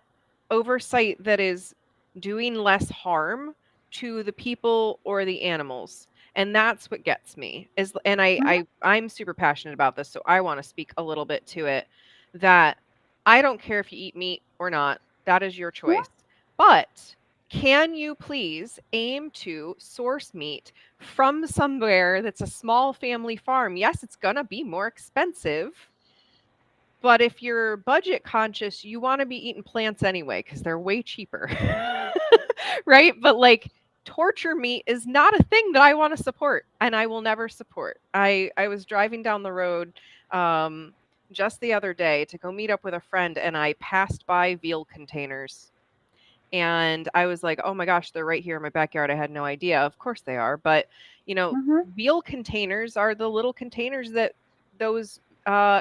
oversight that is doing less harm to the people or the animals. And that's what gets me is, and Hmm. I'm super passionate about this, so I want to speak a little bit to it, that I don't care if you eat meat or not. That is your Hmm. choice. But can you please aim to source meat from somewhere that's a small family farm? Yes, it's going to be more expensive, but if you're budget conscious, you wanna be eating plants anyway because 'cause they're way cheaper. Right? But, like, torture meat is not a thing that I wanna support, and I will never support. I was driving down the road, um, just the other day to go meet up with a friend, and I passed by veal containers. And I was like, "Oh my gosh, they're right here in my backyard. I had no idea." Of course they are, but, Hmm. veal containers are the little containers that those,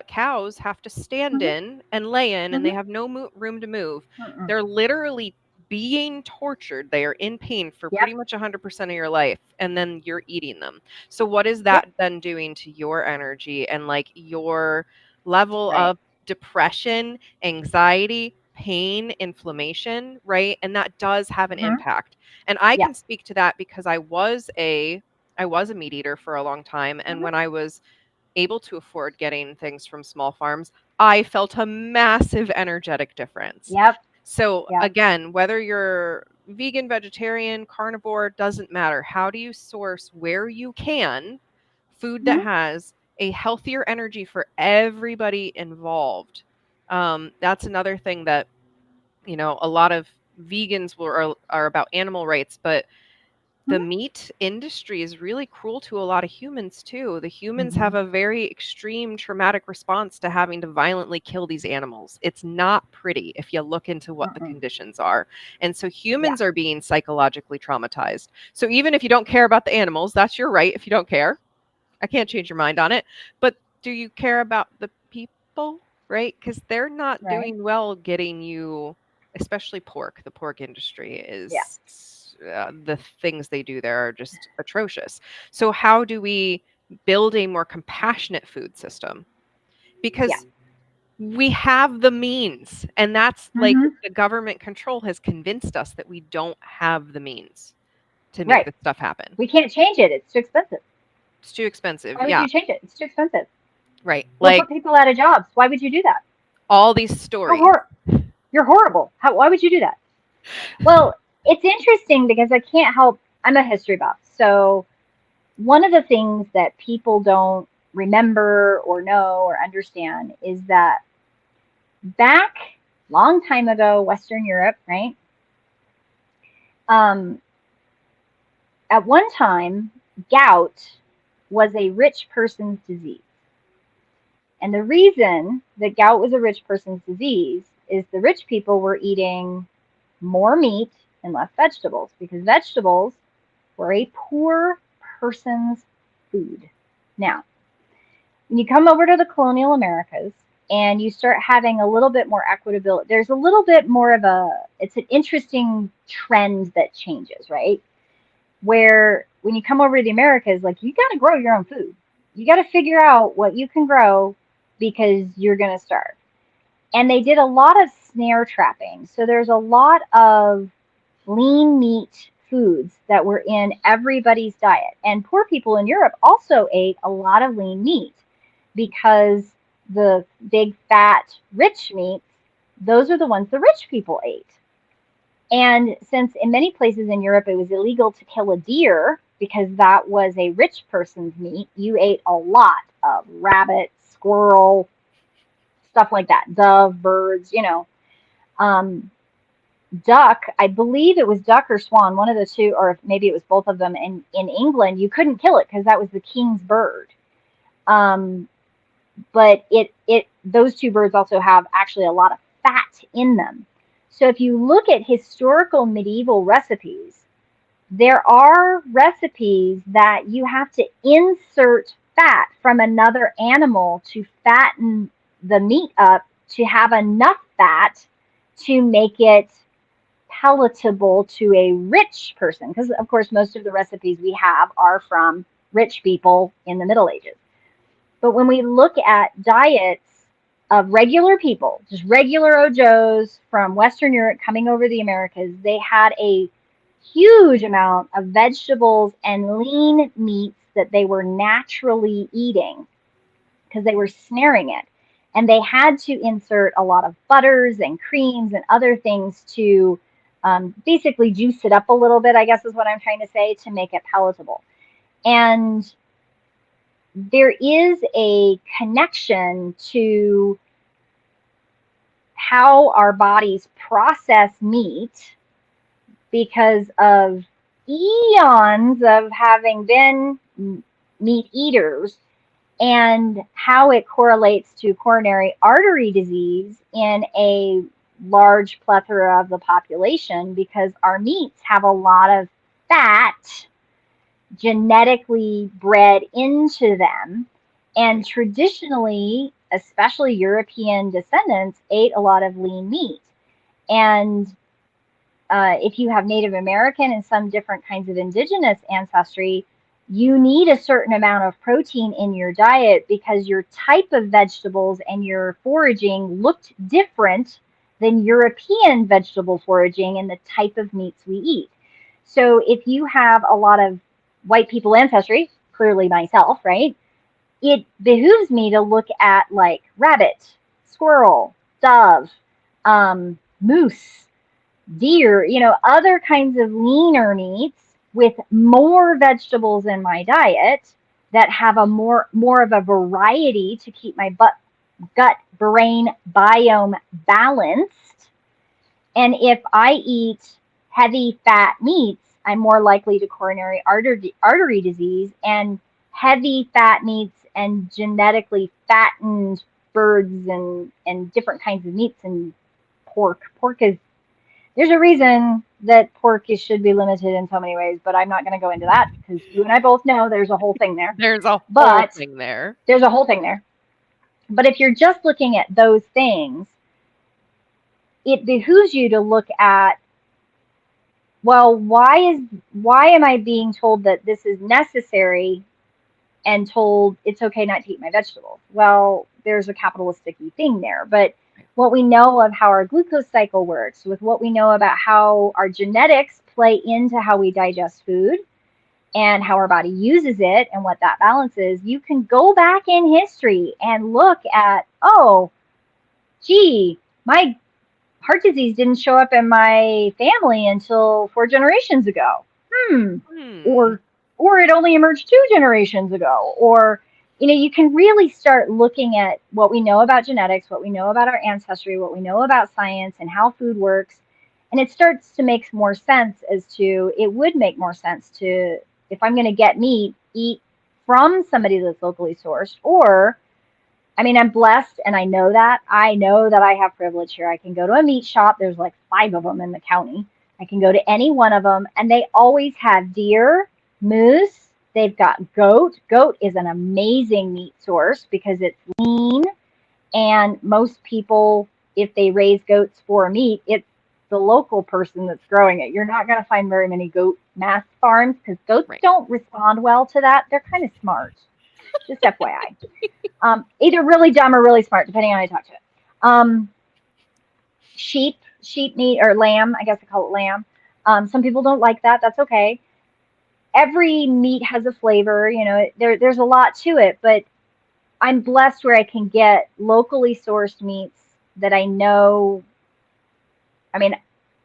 cows have to stand Hmm. in and lay in, and they Hmm. have no room to move. Hmm. They're literally being tortured. They are in pain for Yep. pretty much 100% of your life, and then you're eating them. So what is Yep. that then doing to your energy and, like, your level Right. of depression, anxiety, pain, inflammation, right? And that does have an Hmm. impact. And I Yeah. can speak to that because I was a meat eater for a long time, and Hmm. when I was able to afford getting things from small farms, I felt a massive energetic difference. Yep. So Yep. again, whether you're vegan, vegetarian, carnivore, doesn't matter. How do you source where you can food that Hmm. has a healthier energy for everybody involved? That's another thing that, a lot of vegans are about animal rights, but the meat industry is really cruel to a lot of humans too. The humans Mm-hmm. have a very extreme traumatic response to having to violently kill these animals. It's not pretty if you look into what the conditions are. And so humans are being psychologically traumatized. So even if you don't care about the animals, that's your right if you don't care. I can't change your mind on it. But do you care about the people, right? Because they're not Right. doing well getting you, especially pork. The pork industry Yeah. is the things they do there are just atrocious. So how do we build a more compassionate food system? Yeah. Because we have the means, and that's like Mm-hmm. the government control has convinced us that we don't have the means to make Right. this stuff happen. We can't change it. It's too expensive. It's too expensive. Why would Yeah, you change it? It's too expensive. right. You'll Like put people out of jobs. Why would you do that? all these You're, stories. hor- you're horrible. Why would you do that? Well, it's interesting because I can't help. I'm a history buff. So one of the things that people don't remember or know or understand is that back long time ago, Western Europe, right? Um, at one time, gout was a rich person's disease. And the reason that gout was a rich person's disease is the rich people were eating more meat and less vegetables because vegetables were a poor person's food. Now, when you come over to the colonial Americas and you start having a little bit more equitability, there's a little bit more of it's an interesting trend that changes, right? Where when you come over to the Americas, like you got to grow your own food. You got to figure out what you can grow because you're going to starve. And they did a lot of snare trapping. So there's a lot of lean meat foods that were in everybody's diet. And poor people in Europe also ate a lot of lean meat because the big fat rich meats, those are the ones the rich people ate. And since in many places in Europe it was illegal to kill a deer because that was a rich person's meat, you ate a lot of rabbit, squirrel, stuff like that, dove, birds, um, duck. I believe it was duck or swan, one of the two, or maybe it was both of them. And in England, you couldn't kill it because that was the king's bird. Um, but those two birds also have actually a lot of fat in them. So if you look at historical medieval recipes, there are recipes that you have to insert fat from another animal to fatten the meat up to have enough fat to make it palatable to a rich person. Because, of course, most of the recipes we have are from rich people in the Middle Ages. But when we look at diets of regular people, just regular Joes from Western Europe coming over the Americas, they had a huge amount of vegetables and lean meats that they were naturally eating because they were snaring it. And they had to insert a lot of butters and creams and other things to basically juice it up a little bit, I guess is what I'm trying to say, to make it palatable. And there is a connection to how our bodies process meat because of eons of having been meat eaters and how it correlates to coronary artery disease in a large plethora of the population because our meats have a lot of fat genetically bred into them. And traditionally, especially European descendants, ate a lot of lean meat. And if you have Native American and some different kinds of indigenous ancestry, you need a certain amount of protein in your diet because your type of vegetables and your foraging looked different than European vegetable foraging and the type of meats we eat. So if you have a lot of white people ancestry, clearly myself, right? It behooves me to look at like rabbit, squirrel, dove, moose, deer, other kinds of leaner meats with more vegetables in my diet that have a more of a variety to keep my gut brain biome balanced. And if I eat heavy fat meats, I'm more likely to coronary artery disease, and heavy fat meats and genetically fattened birds and different kinds of meats and pork. Pork is, there's a reason that pork should be limited in so many ways, but I'm not going to go into that because you and I both know there's a whole thing there. There's a whole But thing there. there's a whole thing there. But if you're just looking at those things, it behooves you to look at, well, why am I being told that this is necessary and told it's okay not to eat my vegetables? Well, there's a capitalistic thing there. But what we know of how our glucose cycle works, with what we know about how our genetics play into how we digest food and how our body uses it and what that balance is, you can go back in history and look at, oh, gee, my heart disease didn't show up in my family until 4 generations ago. Or it only emerged 2 generations ago. Or, you can really start looking at what we know about genetics, what we know about our ancestry, what we know about science and how food works. And it starts to make more sense as to, it would make more sense to, if I'm going to get meat, eat from somebody that's locally sourced. Or, I mean, I'm blessed and I know that. I know that I have privilege here. I can go to a meat shop. There's like 5 of them in the county. I can go to any one of them and they always have deer, moose. They've got goat. Goat is an amazing meat source because it's lean. And most people, if they raise goats for meat, it's the local person that's growing it. You're not going to find very many goat mass farms because goats don't respond well to that. They're kind of smart. Just FYI. Either really dumb or really smart, depending on how I talk to it. Sheep meat, or lamb, I guess I call it lamb. Some people don't like that. That's okay. Every meat has a flavor. There's a lot to it, but I'm blessed where I can get locally sourced meats that I know. I mean,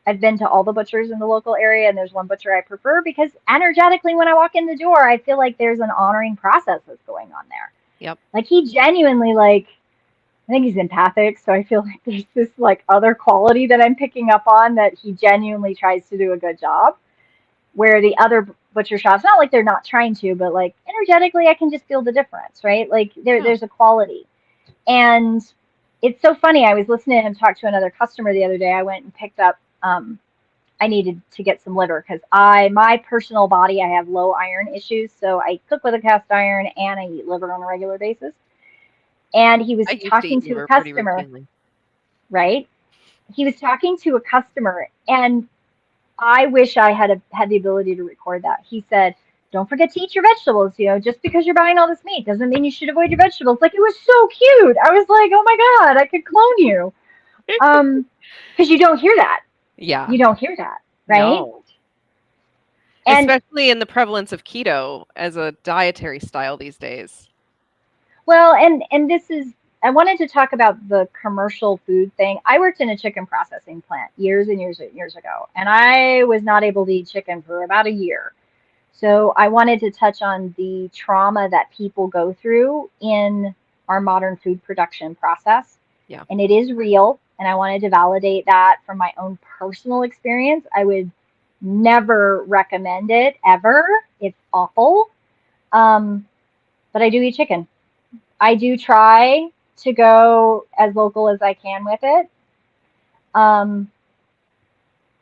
I've been to all the butchers in the local area, and there's one butcher I prefer because energetically, when I walk in the door, I feel like there's an honoring process that's going on there. Yep. Like he genuinely, like, I think he's empathic, so I feel like there's this like other quality that I'm picking up on, that he genuinely tries to do a good job. Where the other butcher shops, not like they're not trying to, but like energetically, I can just feel the difference, right? Like there's a quality. And it's so funny. I was listening to him talk to another customer the other day. I went and picked up, I needed to get some liver because my personal body, I have low iron issues. So I cook with a cast iron and I eat liver on a regular basis. And he was talking to a customer, right? He was talking to a customer, and I wish I had the ability to record that. He said, "Don't forget to eat your vegetables. Just because you're buying all this meat doesn't mean you should avoid your vegetables." Like, it was so cute. I was like, "Oh my God, I could clone you." Because you don't hear that. Yeah. You don't hear that, right? No. And especially in the prevalence of keto as a dietary style these days. Well, and this is, I wanted to talk about the commercial food thing. I worked in a chicken processing plant years and years and years ago, and I was not able to eat chicken for about a year. So I wanted to touch on the trauma that people go through in our modern food production process. Yeah. And it is real, and I wanted to validate that from my own personal experience. I would never recommend it, ever. It's awful. But I do eat chicken. I do try to go as local as I can with it.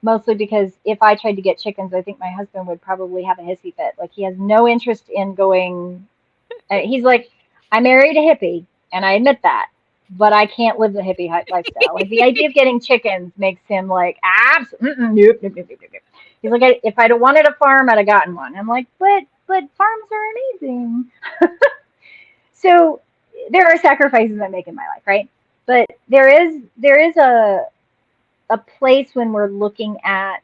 Mostly because if I tried to get chickens, I think my husband would probably have a hissy fit. Like, he has no interest in going. He's like, I married a hippie, and I admit that, but I can't live the hippie lifestyle. Like, the idea of getting chickens makes him like, nope. He's like, if I'd have wanted a farm, I'd have gotten one. I'm like, but farms are amazing. So there are sacrifices I make in my life, right? But there is a place when we're looking at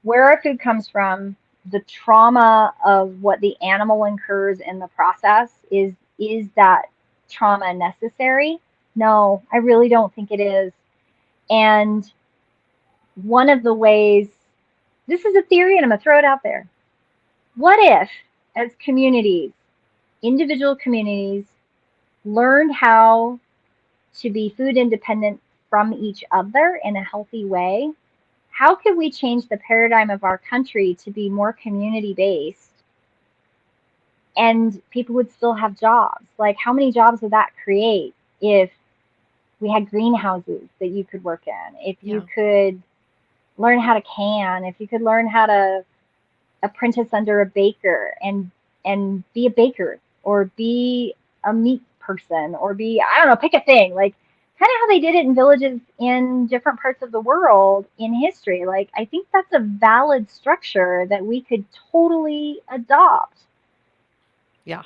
where our food comes from, the trauma of what the animal incurs in the process. Is that trauma necessary? No, I really don't think it is. And one of the ways, this is a theory and I'm gonna throw it out there. What if, as communities, individual communities, learned how to be food independent from each other in a healthy way? how could we change the paradigm of our country to be more community based and people would still have jobs? Like, how many jobs would that create if we had greenhouses that you could work in, if you Yeah. could learn how to can, if you could learn how to apprentice under a baker and be a baker or be a meat person or be, I don't know, pick a thing, like kind of how they did it in villages in different parts of the world in history. Like, I think that's a valid structure that we could totally adopt. Yeah.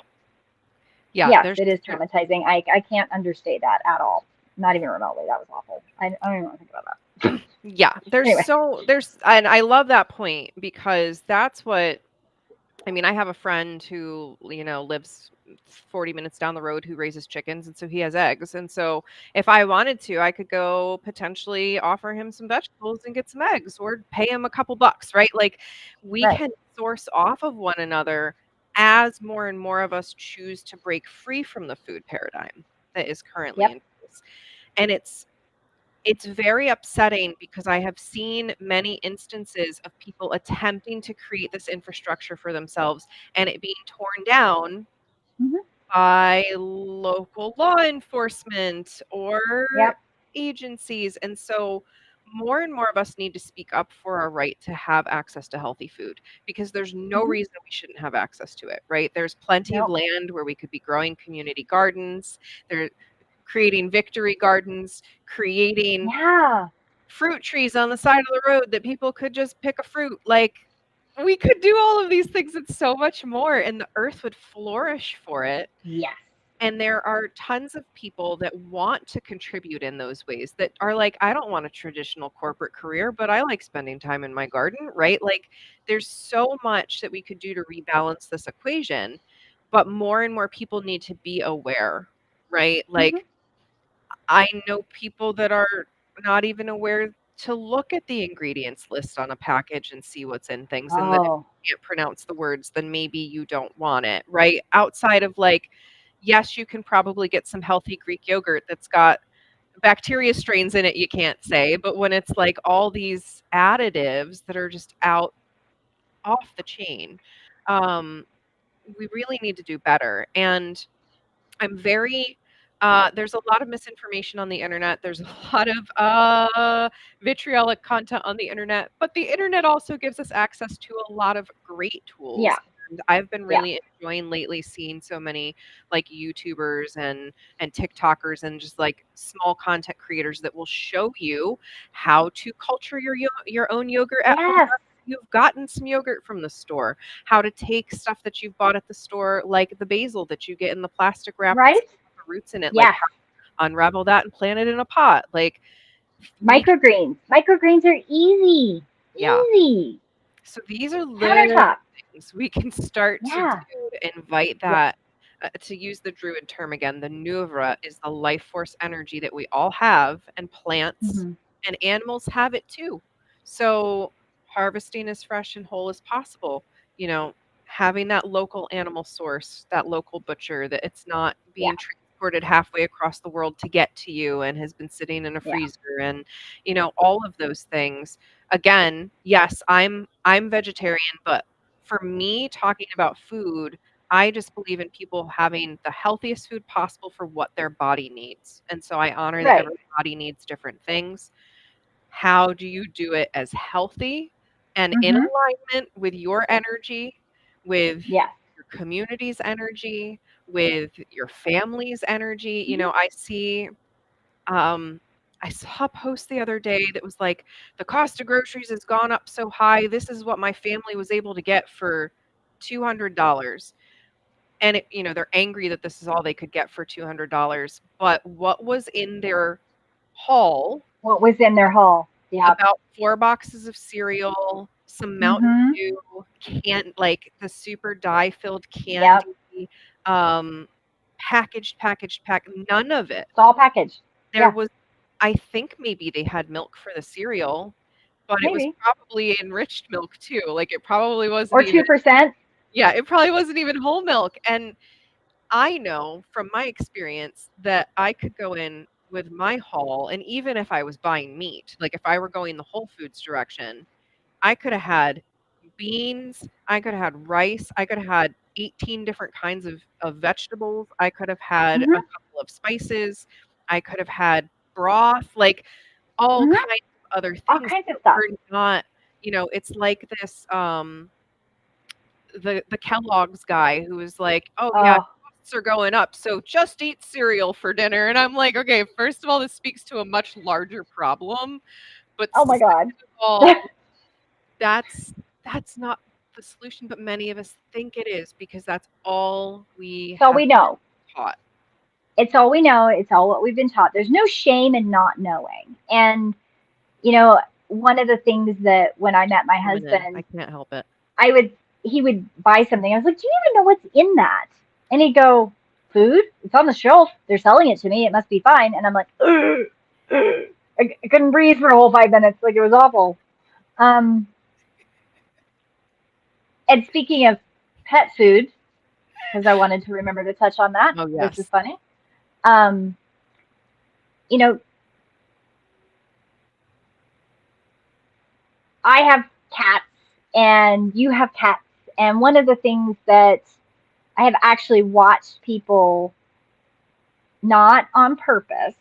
Yeah. Yes, There's it is there, traumatizing. I can't understate that at all, not even remotely. That was awful. I don't even want to think about that. yeah. Anyway. And I love that point because that's what I mean, I have a friend who, lives 40 minutes down the road who raises chickens, and so he has eggs. And so if I wanted to, I could go potentially offer him some vegetables and get some eggs or pay him a couple bucks, right? Like we Right. can source off of one another as more and more of us choose to break free from the food paradigm that is currently Yep. in place. And it's very upsetting because I have seen many instances of people attempting to create this infrastructure for themselves and it being torn down Hmm. by local law enforcement or Yep. agencies. And so more and more of us need to speak up for our right to have access to healthy food because there's no Hmm. reason we shouldn't have access to it, right? There's plenty of Nope. land where we could be growing community gardens. There creating victory gardens, creating Yeah. fruit trees on the side of the road that people could just pick a fruit. Like, we could do all of these things and so much more, and the earth would flourish for it. Yes. And there are tons of people that want to contribute in those ways that are like, I don't want a traditional corporate career, but I like spending time in my garden, right? Like, there's so much that we could do to rebalance this equation, but more and more people need to be aware, right? Hmm. Like, I know people that are not even aware to look at the ingredients list on a package and see what's in things, and that if Oh, you can't pronounce the words, then maybe you don't want it, right? Outside of like, yes, you can probably get some healthy Greek yogurt that's got bacteria strains in it you can't say, but when it's like all these additives that are just out off the chain, um, we really need to do better. And I'm very there's a lot of misinformation on the internet. There's a lot of vitriolic content on the internet, but the internet also gives us access to a lot of great yeah. tools. And I've been Yeah. really enjoying lately seeing so many like YouTubers and TikTokers and just like small content creators that will show you how to culture your own yogurt at home. Yes. You've gotten some yogurt from the store, how to take stuff that you've bought at the store, like the basil that you get in the plastic wrap that's Right? got the roots in it, like Yes. how unravel that and plant it in a pot. Like we can, Microgreens. Microgreens are easy. yeah. Easy. So these are little Countertop. things we can start to do Yeah. to invite Yeah. that. To use the Druid term again, the Nuvra is the life force energy that we all have, and plants Hmm. and animals have it too. So harvesting as fresh and whole as possible. You know, having that local animal source, that local butcher, that it's not Yeah. being transported halfway across the world to get to you and has been sitting in a Yeah. freezer, and all of those things. Again, yes, I'm vegetarian, but for me talking about food, I just believe in people having the healthiest food possible for what their body needs. And so I honor that Right. every body needs different things. How do you do it as healthy and in Hmm. alignment with your energy, with Yes. your community's energy, with your family's energy? Hmm. Um, I saw a post the other day that was like, the cost of groceries has gone up so high. This is what my family was able to get for $200. And they're angry that this is all they could get for $200. But what was in their haul? What was in their haul? Yep. About 4 boxes of cereal, some Mountain Hmm. Dew, like the super dye-filled Yep. candy, um, packaged, none of it. It's all packaged. There Yeah. was I think maybe they had milk for the cereal, but it was Maybe. probably enriched milk too, like, it probably wasn't Or even 2%. yeah, it probably wasn't even whole milk, and I know from my experience that I could go in with my haul, and even if I was buying meat, like if I were going the Whole Foods direction, I could have had beans, I could have had rice, I could have had 18 different kinds of vegetables, I could have had a Hmm. couple of spices, I could have had broth, like all Hmm. kinds of other All things kinds that of stuff. were not, it's like this the Kellogg's guy who was like, "Oh yeah, Oh, costs are going up, so just eat cereal for dinner." And I'm like, "Okay, first of all, this speaks to a much larger problem, but oh my second God. of all, that's that's not the solution, but many of us think it is because that's all we It's all have we know. taught." It's all we know. It's all what we've been taught. There's no shame in not knowing. And, you know, one of the things that when I met my Feminine, I husband, can't help it. I would, he would buy something. I was like, do you even know what's in that? And he'd go, food? It's on the shelf. They're selling it to me. It must be fine. And I'm like, ugh, ugh. I couldn't breathe for a whole 5 minutes. Like, it was awful. Um, and speaking of pet food, because I wanted to remember to touch on that, Oh, this is yes. funny. Um, you know, I have cats and you have cats. And one of the things that I have actually watched people, not on purpose,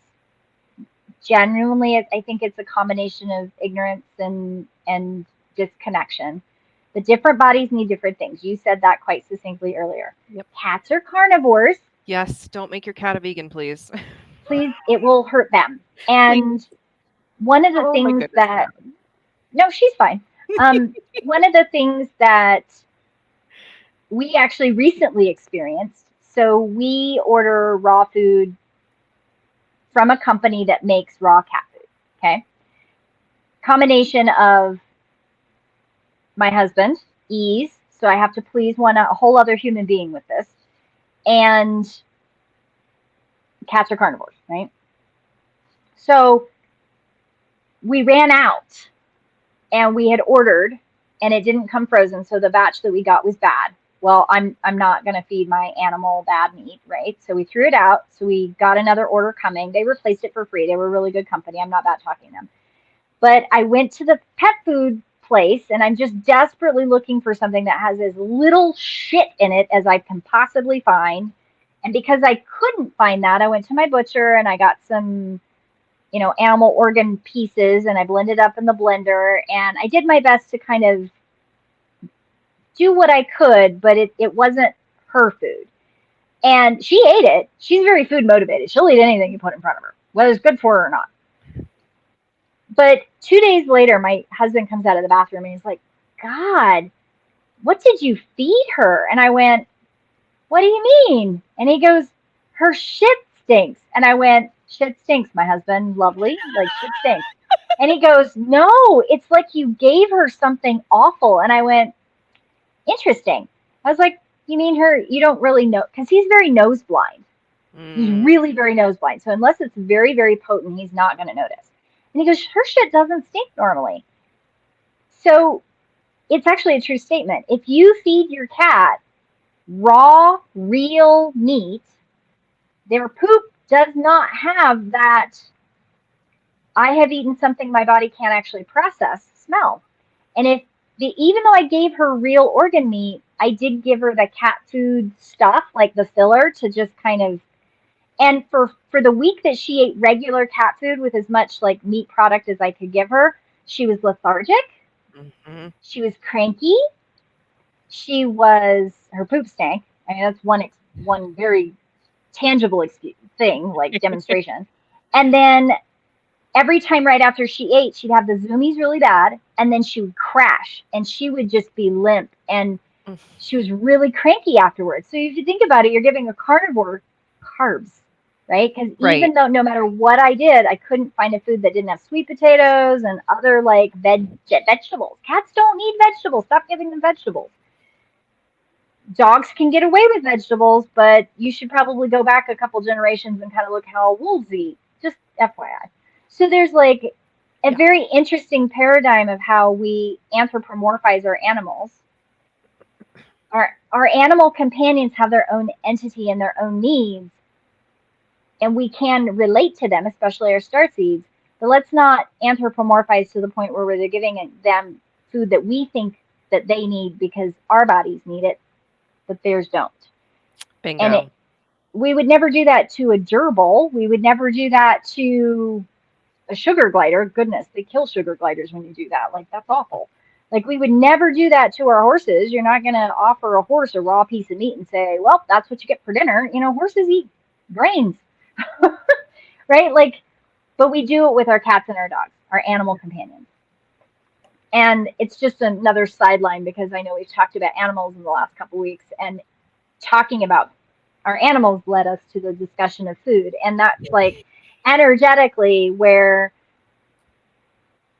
genuinely, I think it's a combination of ignorance and disconnection. The different bodies need different things. You said that quite succinctly earlier. Yep. Cats are carnivores. Yes, don't make your cat a vegan, please. Please, it will hurt them. Please. And one of the Oh my things goodness, no. that, no, she's fine. One of the things that we actually recently experienced, so we order raw food from a company that makes raw cat food. Okay. Combination of my husband, ease, so I have to please a whole other human being with this, and cats are carnivores, right? So we ran out and we had ordered and it didn't come frozen, so the batch that we got was bad. Well, I'm not going to feed my animal bad meat, right? So we threw it out. So we got another order coming. They replaced it for free. They were a really good company. I'm not bad talking them. But I went to the pet food place and I'm just desperately looking for something that has as little shit in it as I can possibly find. And because I couldn't find that, I went to my butcher and I got some, animal organ pieces and I blended up in the blender and I did my best to kind of do what I could, but it wasn't her food. And she ate it. She's very food motivated. She'll eat anything you put in front of her, whether it's good for her or not. But 2 days later, my husband comes out of the bathroom and he's like, God, what did you feed her? And I went, what do you mean? And he goes, her shit stinks. And I went, shit stinks, my husband. Lovely. Like, shit stinks. And he goes, no, it's like you gave her something awful. And I went, interesting. I was like, you mean you don't really know? Because he's very nose blind. He's Mm, really very nose blind. So unless it's very, very potent, he's not going to notice. And he goes, her shit doesn't stink normally. So it's actually a true statement. If you feed your cat raw, real meat, their poop does not have that I have eaten something my body can't actually process smell. And even though I gave her real organ meat, I did give her the cat food stuff, like the filler, to just kind of. And for the week that she ate regular cat food with as much like meat product as I could give her, she was lethargic. mhm. She was cranky. Her poop stank. I mean, that's one very tangible thing, like demonstration. And then every time right after she ate, she'd have the zoomies really bad, and then she would crash, and she would just be limp, and Mm, she was really cranky afterwards. So if you think about it, you're giving a carnivore carbs, right? Because right. even though no matter what I did, I couldn't find a food that didn't have sweet potatoes and other like vegetables. Cats don't need vegetables. Stop giving them vegetables. Dogs can get away with vegetables, but you should probably go back a couple generations and kind of look how wolves eat. Just FYI. So there's like a Yeah. very interesting paradigm of how we anthropomorphize our animals. Our animal companions have their own entity and their own needs, and we can relate to them, especially our star seeds. But let's not anthropomorphize to the point where we're giving them food that we think that they need because our bodies need it, but theirs don't. And Bingo. we would never do that to a gerbil. We would never do that to a sugar glider. Goodness, they kill sugar gliders when you do that. Like, that's awful. Like, we would never do that to our horses. You're not going to offer a horse a raw piece of meat and say, well, that's what you get for dinner. You know, horses eat grains, right? Like, but we do it with our cats and our dogs, our animal companions. And it's just another sideline because I know we've talked about animals in the last couple of weeks, and talking about our animals led us to the discussion of food. And that's like energetically where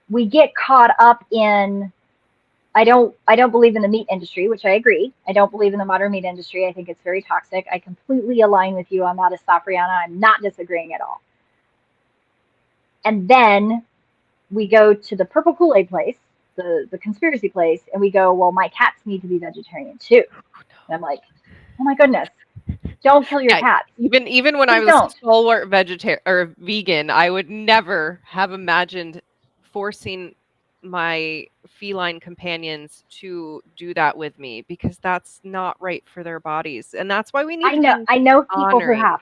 we get caught up in, I don't believe in the meat industry, which I agree. I don't believe in the modern meat industry. I think it's very toxic. I completely align with you on that as Safrianna. I'm not disagreeing at all. And then we go to the purple Kool-Aid place, the conspiracy place, and we go, well, my cats need to be vegetarian too. And I'm like, oh my goodness, don't kill your Yeah, cats. even when I Please was don't. stalwart vegetarian or vegan, I would never have imagined forcing my feline companions to do that with me, because that's not right for their bodies, and that's why we need to be I know people who honoring. have.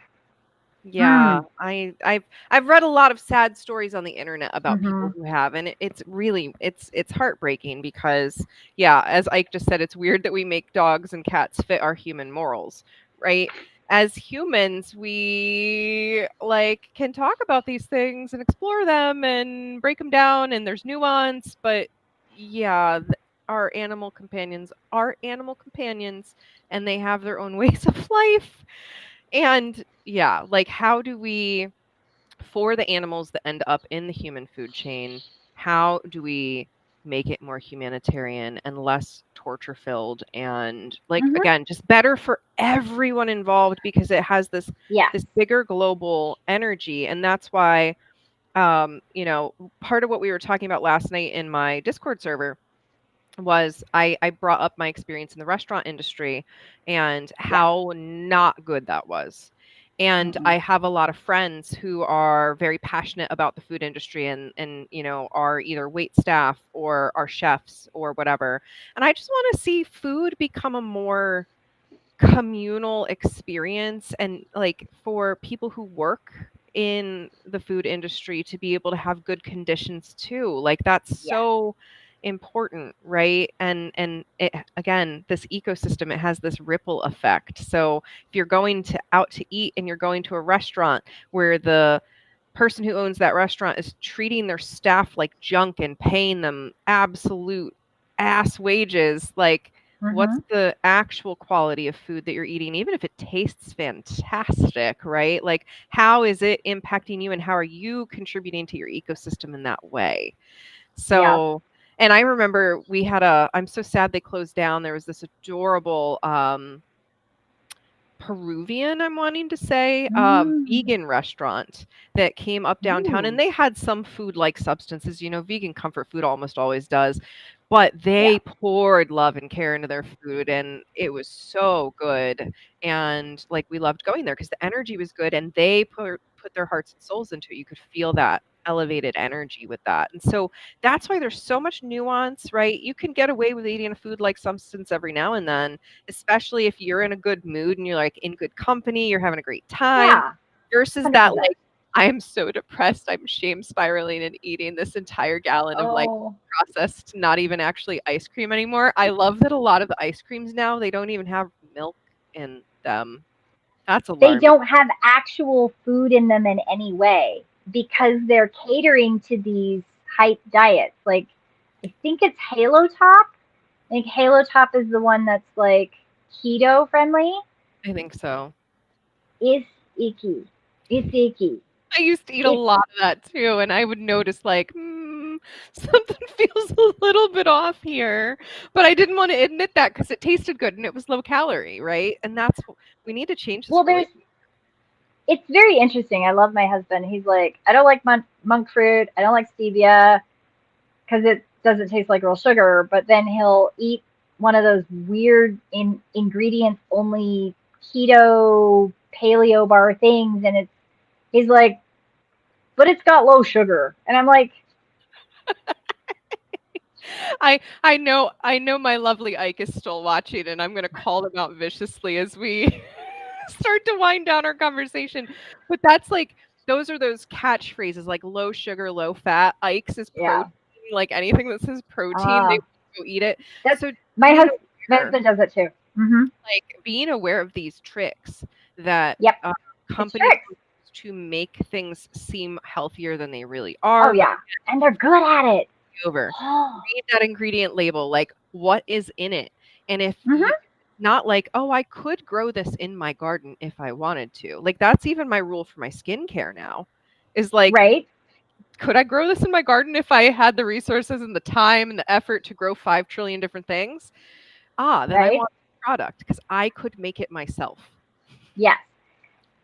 Yeah, I've read a lot of sad stories on the internet about Mm-hmm. people who have, and it's really it's heartbreaking because, yeah, as Ike just said, it's weird that we make dogs and cats fit our human morals, right? As humans, we like can talk about these things and explore them and break them down, and there's nuance, but yeah, our animal companions are animal companions, and they have their own ways of life. And yeah, like, how do we, for the animals that end up in the human food chain, how do we make it more humanitarian and less torture filled, and, like, Mm-hmm. again, just better for everyone involved, because it has Yes. this bigger global energy. And that's why, part of what we were talking about last night in my Discord server was I brought up my experience in the restaurant industry and Yes. how not good that was. And Mm-mm. I have a lot of friends who are very passionate about the food industry, and are either wait staff or are chefs or whatever. And I just want to see food become a more communal experience, and, like, for people who work in the food industry to be able to have good conditions too. Like, that's Yes. so important, right? And it, again, this ecosystem, it has this ripple effect. So if you're going to out to eat and you're going to a restaurant where the person who owns that restaurant is treating their staff like junk and paying them absolute ass wages, like, what's Mm-hmm. the actual quality of food that you're eating, even if it tastes fantastic, right? Like, how is it impacting you, and how are you contributing to your ecosystem in that way? Yep. So, and I remember we had I'm so sad they closed down. There was this adorable Peruvian, I'm wanting to say, Mm. vegan restaurant that came up downtown, and Ooh. they had some food-like substances. Vegan comfort food almost always does, but Yeah. they poured love and care into their food, and it was so good. And, like, we loved going there because the energy was good, and they put their hearts and souls into it. You could feel that elevated energy with that. And so that's why there's so much nuance, right? You can get away with eating a food-like substance every now and then, especially if you're in a good mood and you're, like, in good company, you're having a great time, Yeah. versus that, 100%. like, I am so depressed, I'm shame spiraling and eating this entire gallon of, like, Oh, processed, not even actually ice cream anymore. I love that a lot of the ice creams now, they don't even have milk in them. That's they alarming. don't have actual food in them in any way because they're catering to these hype diets. Like, I think it's Halo Top. I think Halo Top is the one that's like keto friendly. I think so. It's icky. It's icky. I used to eat a It's lot of that too, and I would notice, like, something feels a little bit off here, but I didn't want to admit that because it tasted good and it was low calorie, right? And we need to change this well, really. it's very interesting. I love my husband. He's like, I don't like monk fruit. I don't like stevia because it doesn't taste like real sugar. But then he'll eat one of those weird ingredients only keto paleo bar things, and He's like, but it's got low sugar. And I'm like, I know my lovely Ike is still watching, and I'm gonna call them out viciously as we start to wind down our conversation. But that's like those are those catchphrases like low sugar, low fat. Ike's is yeah. protein. Like anything that says protein, they Uh, go eat it. that's So my being husband. My aware, husband does it too. Hmm. like being aware of these tricks that Yep. It's companies tricks. use to make things seem healthier than they really Oh are, but yeah, and they're good at it. over. Oh. Read that ingredient label, like what is in it. And if you Hmm. not like, oh, I could grow this in my garden if I wanted to. Like that's even my rule for my skincare now. Is like, Right. could I grow this in my garden if I had the resources and the time and the effort to grow 5 trillion different things? Ah, then I Right. want the product because I could make it myself. Yes.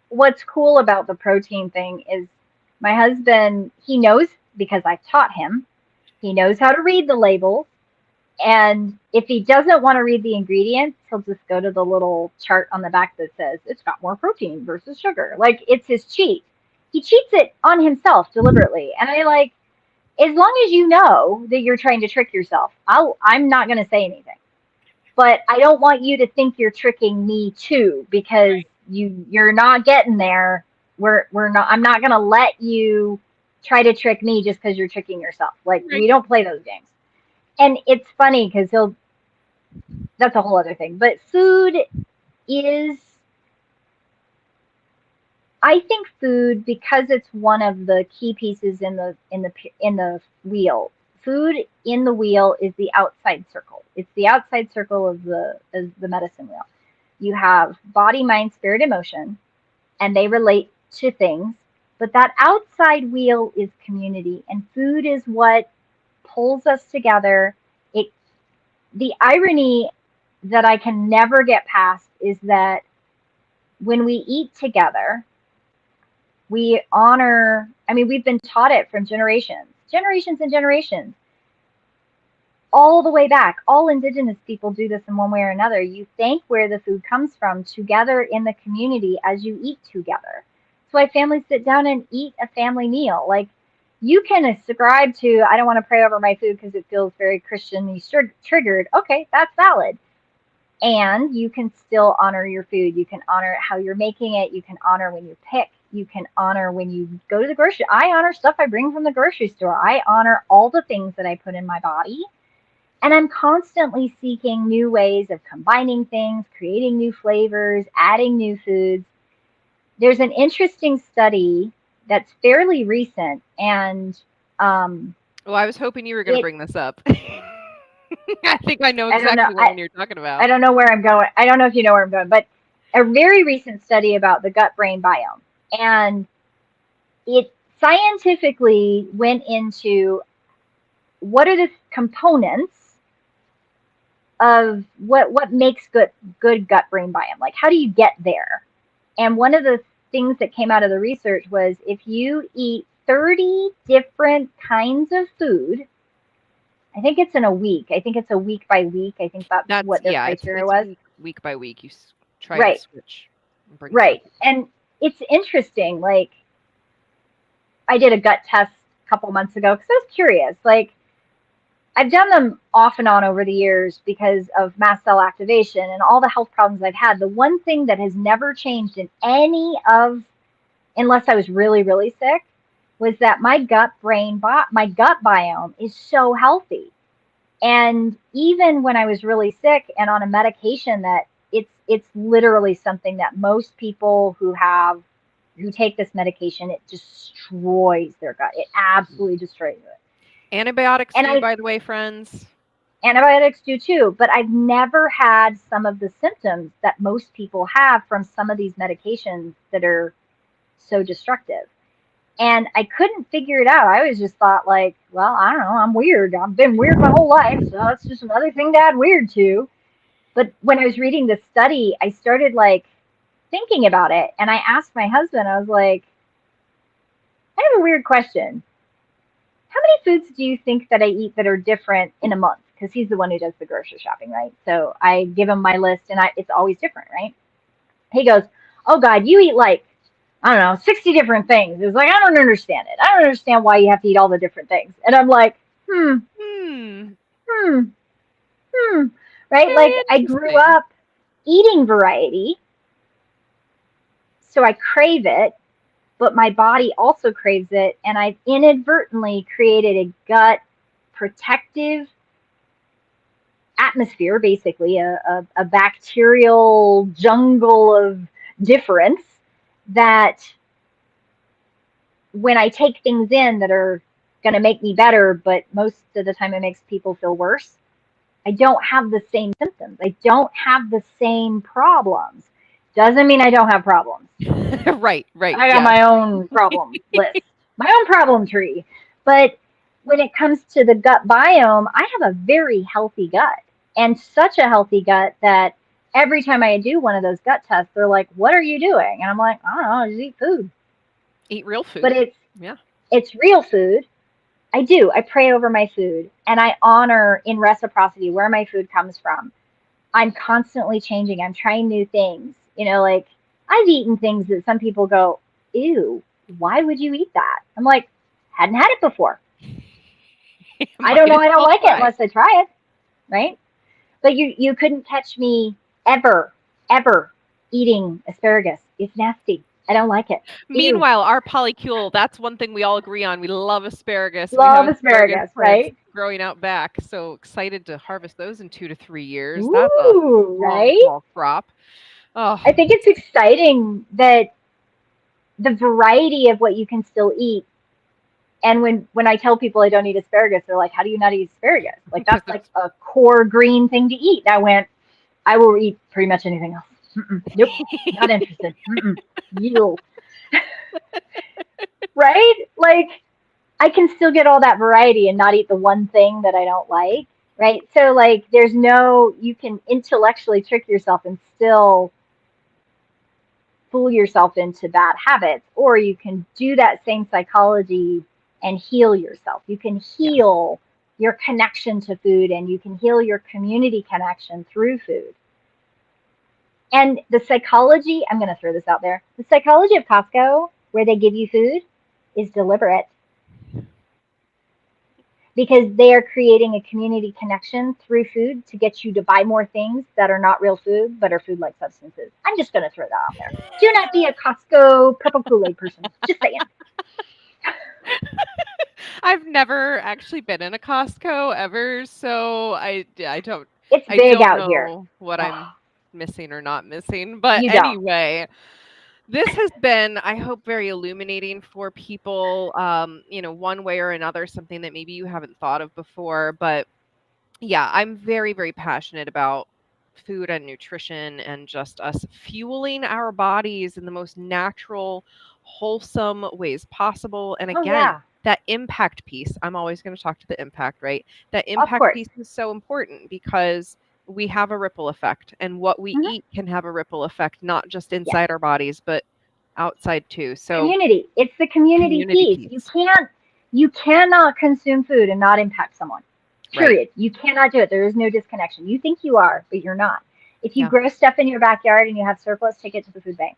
What's cool about the protein thing is my husband, he knows because I've taught him. He knows how to read the labels. And if he doesn't want to read the ingredients, he'll just go to the little chart on the back that says it's got more protein versus sugar. Like it's his cheat. He cheats it on himself deliberately. And I like, as long as you know that you're trying to trick yourself, I'm not going to say anything. But I don't want you to think you're tricking me too because you're not getting there. We're not. I'm not going to let you try to trick me just because you're tricking yourself. Like Right. we don't play those games. And it's funny because he'll. That's a whole other thing. But food is. I think food because it's one of the key pieces in the wheel. Food in the wheel is the outside circle. It's the outside circle of the medicine wheel. You have body, mind, spirit, emotion, and they relate to things. But that outside wheel is community, and food is what pulls us together. It the irony that I can never get past is that when we eat together, we honor, I mean, we've been taught it from generations and generations, all the way back. All indigenous people do this in one way or another. You thank where the food comes from together in the community as you eat together. That's why families sit down and eat a family meal. Like, you can ascribe to, I don't want to pray over my food because it feels very Christian triggered. Okay, that's valid. And you can still honor your food. You can honor how you're making it. You can honor when you pick. You can honor when you go to the grocery. I honor stuff I bring from the grocery store. I honor all the things that I put in my body. And I'm constantly seeking new ways of combining things, creating new flavors, adding new foods. There's an interesting study that's fairly recent, and Well, I was hoping you were going to it, bring this up. I think I know I don't know, exactly what one you're talking about. I don't know where I'm going. I don't know if you know where I'm going, but a very recent study about the gut brain biome. And it scientifically went into what are the components of what makes good gut brain biome. Like how do you get there? And one of the things that came out of the research was if you eat 30 different kinds of food, I think it's in a week. I think it's a week by week. I think that's That's what their yeah, criteria it's was. week by week. You try and Right, switch and bring stuff. right. And it's interesting. Like I did a gut test a couple months ago because I was curious. Like I've done them off and on over the years because of mast cell activation and all the health problems I've had. The one thing that has never changed in any of, unless I was really, really sick, was that my gut biome is so healthy. And even when I was really sick and on a medication that it's literally something that most people who take this medication, it destroys their gut. It absolutely destroys it. Antibiotics And do, I by the way, friends. antibiotics do too, but I've never had some of the symptoms that most people have from some of these medications that are so destructive. And I couldn't figure it out. I always just thought like, well, I don't know, I'm weird. I've been weird my whole life, so it's just another thing to add weird to. But when I was reading this study, I started like thinking about it, and I asked my husband, I was like, I have a weird question. How many foods do you think that I eat that are different in a month? Because he's the one who does the grocery shopping, right? So I give him my list, and it's always different, right? He goes, "Oh God, you eat like I don't know, 60 different things. It's like, I don't understand it. I don't understand why you have to eat all the different things. And I'm like, hmm, Hmm. hmm, hmm. Right? Very Like, I grew interesting. up eating variety, so I crave it, but my body also craves it. And I've inadvertently created a gut protective atmosphere, basically, a bacterial jungle of difference that when I take things in that are going to make me better, but most of the time it makes people feel worse, I don't have the same symptoms. I don't have the same problems. Doesn't mean I don't have problems. Right, right. I got Yes. my own problem list, my own problem tree. But when it comes to the gut biome, I have a very healthy gut, and such a healthy gut that every time I do one of those gut tests, they're like, "What are you doing?" And I'm like, "I don't know, I just eat food." Eat real But food. Yeah. it's real food. I do. I pray over my food and I honor in reciprocity where my food comes from. I'm constantly changing. I'm trying new things. Like I've eaten things that some people go, ew, why would you eat that? I'm like, hadn't had it before. I don't Might know. as I don't well like it try. unless I try it. Right. But you couldn't catch me ever, ever eating asparagus. It's nasty. I don't like it. Ew. Meanwhile, our polycule, that's one thing we all agree on. We love asparagus. We have Love asparagus asparagus, plants right? growing out back. So excited to harvest those in 2 to 3 years. That's a Ooh, long right? haul crop. Oh, I think it's exciting that the variety of what you can still eat. And when I tell people I don't eat asparagus, they're like, "How do you not eat asparagus? Like because that's like it's a core green thing to eat." And I went, "I will eat pretty much anything else. Mm-mm, nope, not interested. Mm-mm, yield." Right? Like I can still get all that variety and not eat the one thing that I don't like. Right? So like, there's no you can intellectually trick yourself and still fool yourself into bad habits, or you can do that same psychology and heal yourself. You can yes. heal your connection to food and you can heal your community connection through food. And the psychology, I'm going to throw this out there, the psychology of Costco, where they give you food, is deliberate because they are creating a community connection through food to get you to buy more things that are not real food but are food like substances. I'm just going to throw that out there. Do not be a Costco purple Kool-Aid person. Just saying. I've never actually been in a Costco ever, so It's I big don't out here. know what Oh, I'm missing or not missing. But you don't. anyway, this has been, I hope, very illuminating for people, one way or another, something that maybe you haven't thought of before. But yeah, I'm very, very passionate about food and nutrition and just us fueling our bodies in the most natural, wholesome ways possible. And Oh again, yeah, that impact piece, I'm always going to talk to the impact, right? That of impact course. piece is so important because we have a ripple effect, and what we Hmm. eat can have a ripple effect, not just Yes. inside our bodies, but outside too. So, Community. It's the community community piece. piece, You cannot consume food and not impact someone. right? Period. You cannot do it. There is no disconnection. You think you are, but you're not. If you Yeah. grow stuff in your backyard and you have surplus, take it to the food bank.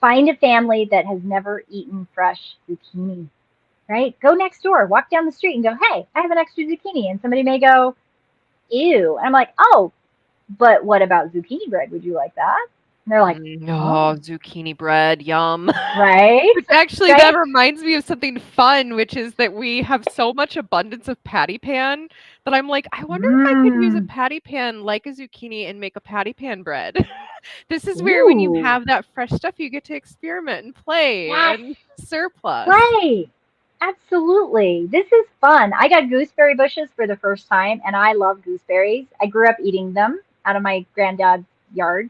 Find a family that has never eaten fresh zucchini, right? Go next door, walk down the street and go, "Hey, I have an extra zucchini." And somebody may go, "Ew." And I'm like, "Oh, but what about zucchini bread? Would you like that?" And they're like, "Oh, Oh, zucchini bread, yum. right, Which actually that right." reminds me of something fun, which is that we have so much abundance of patty pan that I'm like, I wonder if I could use a Mmm. patty pan like a zucchini and make a patty pan bread. This is where when you Ooh. have that fresh stuff, you get to experiment and play Yes. and surplus. Right. Absolutely. This is fun. I got gooseberry bushes for the first time, and I love gooseberries. I grew up eating them out of my granddad's yard,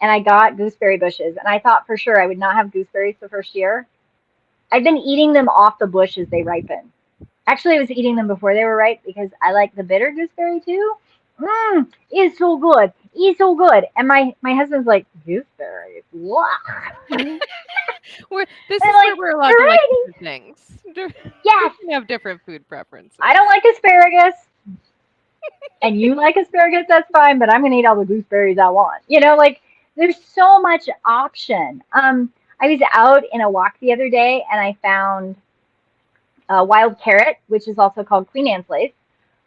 and I got gooseberry bushes. And I thought for sure I would not have gooseberries the first year. I've been eating them off the bush as they ripen. Actually, I was eating them before they were ripe because I like the bitter gooseberry too. Mmm, it's so good. It's so good. And my husband's like, gooseberries? Wow. And This I'm is like, where we're allowed you're to like right. different things. We Yes. can have different food I preferences. don't like asparagus, and you like asparagus, that's fine, but I'm going to eat all the gooseberries I want. Like, there's so much option. I was out in a walk the other day and I found wild carrot, which is also called Queen Anne's lace,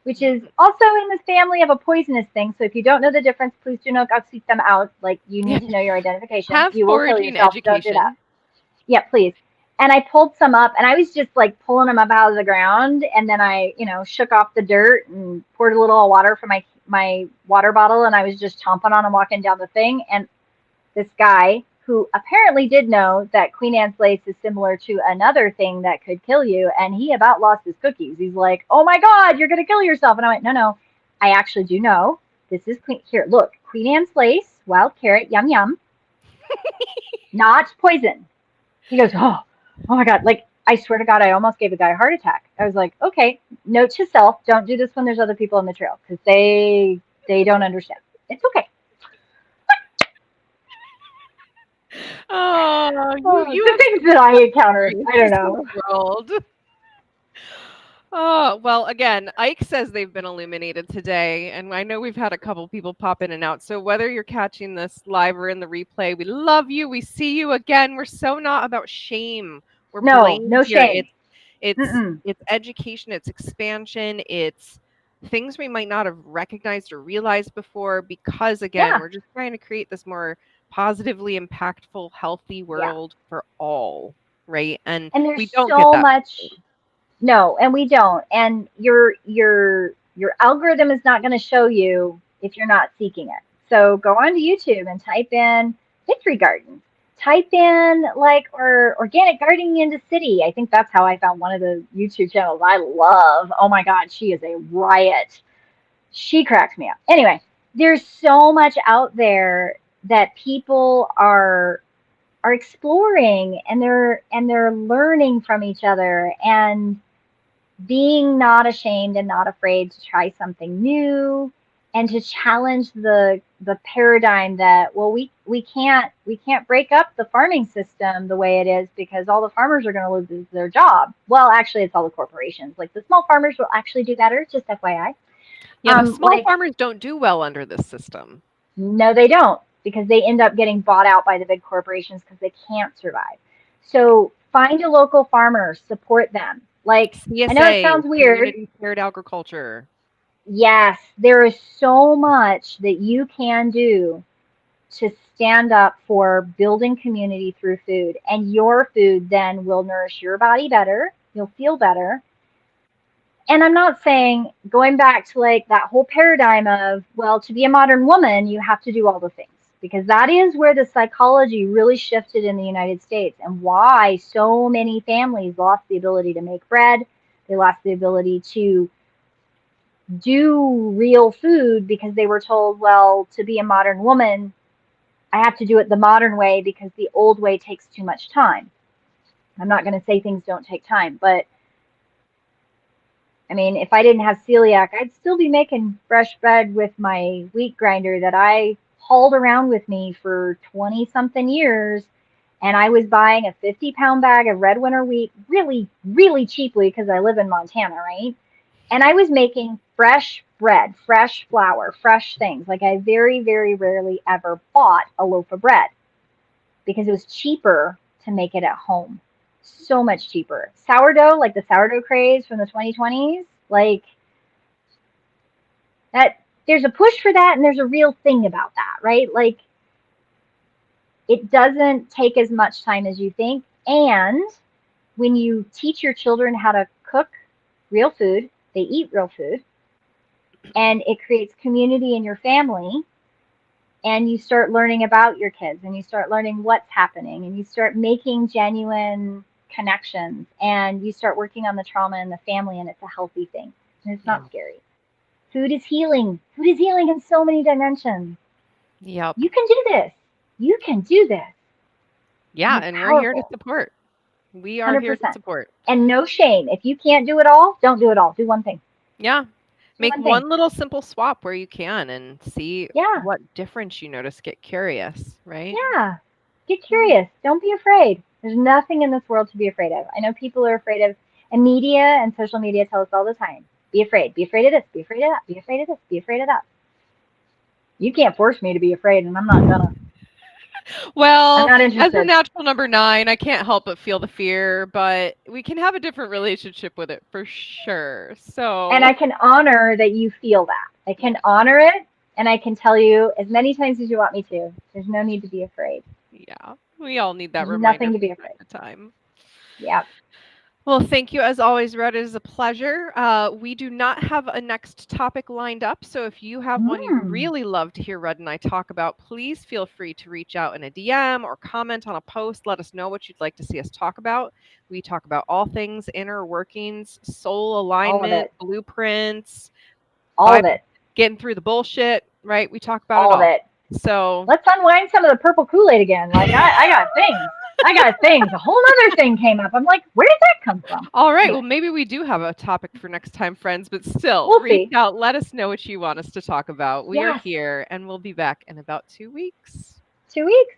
which is also in the family of a poisonous thing. So if you don't know the difference, please do not go seek them out. Like, you Yeah. need to know your identification. Have You will kill foraging yourself. Don't do that. education. Yeah, please. And I pulled some up and I was just like pulling them up out of the ground. And then I, shook off the dirt and poured a little water from my water bottle. And I was just chomping on them walking down the thing. And this guy who apparently did know that Queen Anne's lace is similar to another thing that could kill you. And he about lost his cookies. He's like, oh my God, you're going to kill yourself. And I went, no, no, I actually do know. This is here, look, Queen Anne's lace, wild carrot, yum, yum, not poison. He goes, oh my God. Like, I swear to God, I almost gave a guy a heart attack. I was like, okay, note to self, don't do this when there's other people on the trail because they don't understand. It's okay. Oh, you The things that I encountered, I don't know. world. Oh, well, again, Ike says they've been illuminated today, and I know we've had a couple people pop in and out. So whether you're catching this live or in the replay, we love you. We see you again. We're so not about shame or No, blame no here. shame. It's education, it's expansion, it's things we might not have recognized or realized before because again, Yeah, we're just trying to create this more positively impactful, healthy yeah. world for all, right? And And we there's don't get so that. much. No, and we don't. And your algorithm is not going to show you if you're not seeking it. So go onto YouTube and type in victory gardens. Type in like or organic gardening in the city. I think that's how I found one of the YouTube channels I love. Oh my God, she is a riot. She cracked me up. Anyway, there's so much out there that people are exploring and they're learning from each other and being not ashamed and not afraid to try something new and to challenge the paradigm that well we can't break up the farming system the way it is because all the farmers are going to lose their job. Well, actually it's all the corporations. Like the small farmers will actually do better, just FYI. Yeah, the small Like farmers don't do well under this system. no, they don't, because they end up getting bought out by the big corporations because they can't survive. So find a local farmer, support them. Like, I know it CSA, sounds weird. community shared agriculture. Yes, there is so much that you can do to stand up for building community through food. And your food then will nourish your body better. You'll feel better. And I'm not saying going back to like that whole paradigm of, well, to be a modern woman, you have to do all the things, because that is where the psychology really shifted in the United States and why so many families lost the ability to make bread. They lost the ability to do real food because they were told, well, to be a modern woman, I have to do it the modern way because the old way takes too much time. I'm not going to say things don't take time, but I mean, if I didn't have celiac, I'd still be making fresh bread with my wheat grinder that I hauled around with me for 20 something years. And I was buying a 50-pound bag of red winter wheat really, really cheaply because I live in Montana, right? And I was making fresh bread, fresh flour, fresh things. Like I very, very rarely ever bought a loaf of bread because it was cheaper to make it at home. So much cheaper. Sourdough, like the sourdough craze from the 2020s, like that, there's a push for that and there's a real thing about that, right? Like it doesn't take as much time as you think. And when you teach your children how to cook real food, they eat real food, and it creates community in your family, and you start learning about your kids and you start learning what's happening and you start making genuine connections and you start working on the trauma in the family, and it's a healthy thing and it's not scary. Food is healing. Food is healing in so many dimensions. Yep. You can do this. You can do this. Yeah, and and it's we're here to powerful. support. We are here to 100%. support. And no shame. If you can't do it all, don't do it all. Do one thing. Yeah. Do Make one thing. one little simple swap where you can and see Yeah. what difference you notice. Get curious, right? Yeah. Get curious. Don't be afraid. There's nothing in this world to be afraid of. I know people are afraid of, and media and social media tell us all the time, be afraid. Be afraid of this. Be afraid of that. Be afraid of this. Be afraid of that. You can't force me to be afraid, and I'm not gonna. Well, not as a interested. natural number 9, I can't help but feel the fear, but we can have a different relationship with it for sure. And So, I can honor that you feel that. I can honor it, and I can tell you as many times as you want me to. There's no need to be afraid. yeah, we all need that There's reminder nothing to from be time afraid. to time. Yeah. Well, thank you as always, Red. It is a pleasure. We do not have a next topic lined up, so if you have one you'd Mm. really love to hear Red and I talk about, please feel free to reach out in a DM or comment on a post. Let us know what you'd like to see us talk about. We talk about all things inner workings, soul All of alignment, it. blueprints, All of Bible, it. getting through the bullshit, right? We talk about it All of all. it. So, Let's unwind some of the purple Kool-Aid again. Like I got things. I got things. A whole other thing came up. I'm like, where did that come from? all right. Well, Anyway, maybe we do have a topic for next time, friends, but still, we'll reach see. out. Let us know what you want us to talk about. We are Yes. here and we'll be back in about 2 weeks. 2 weeks.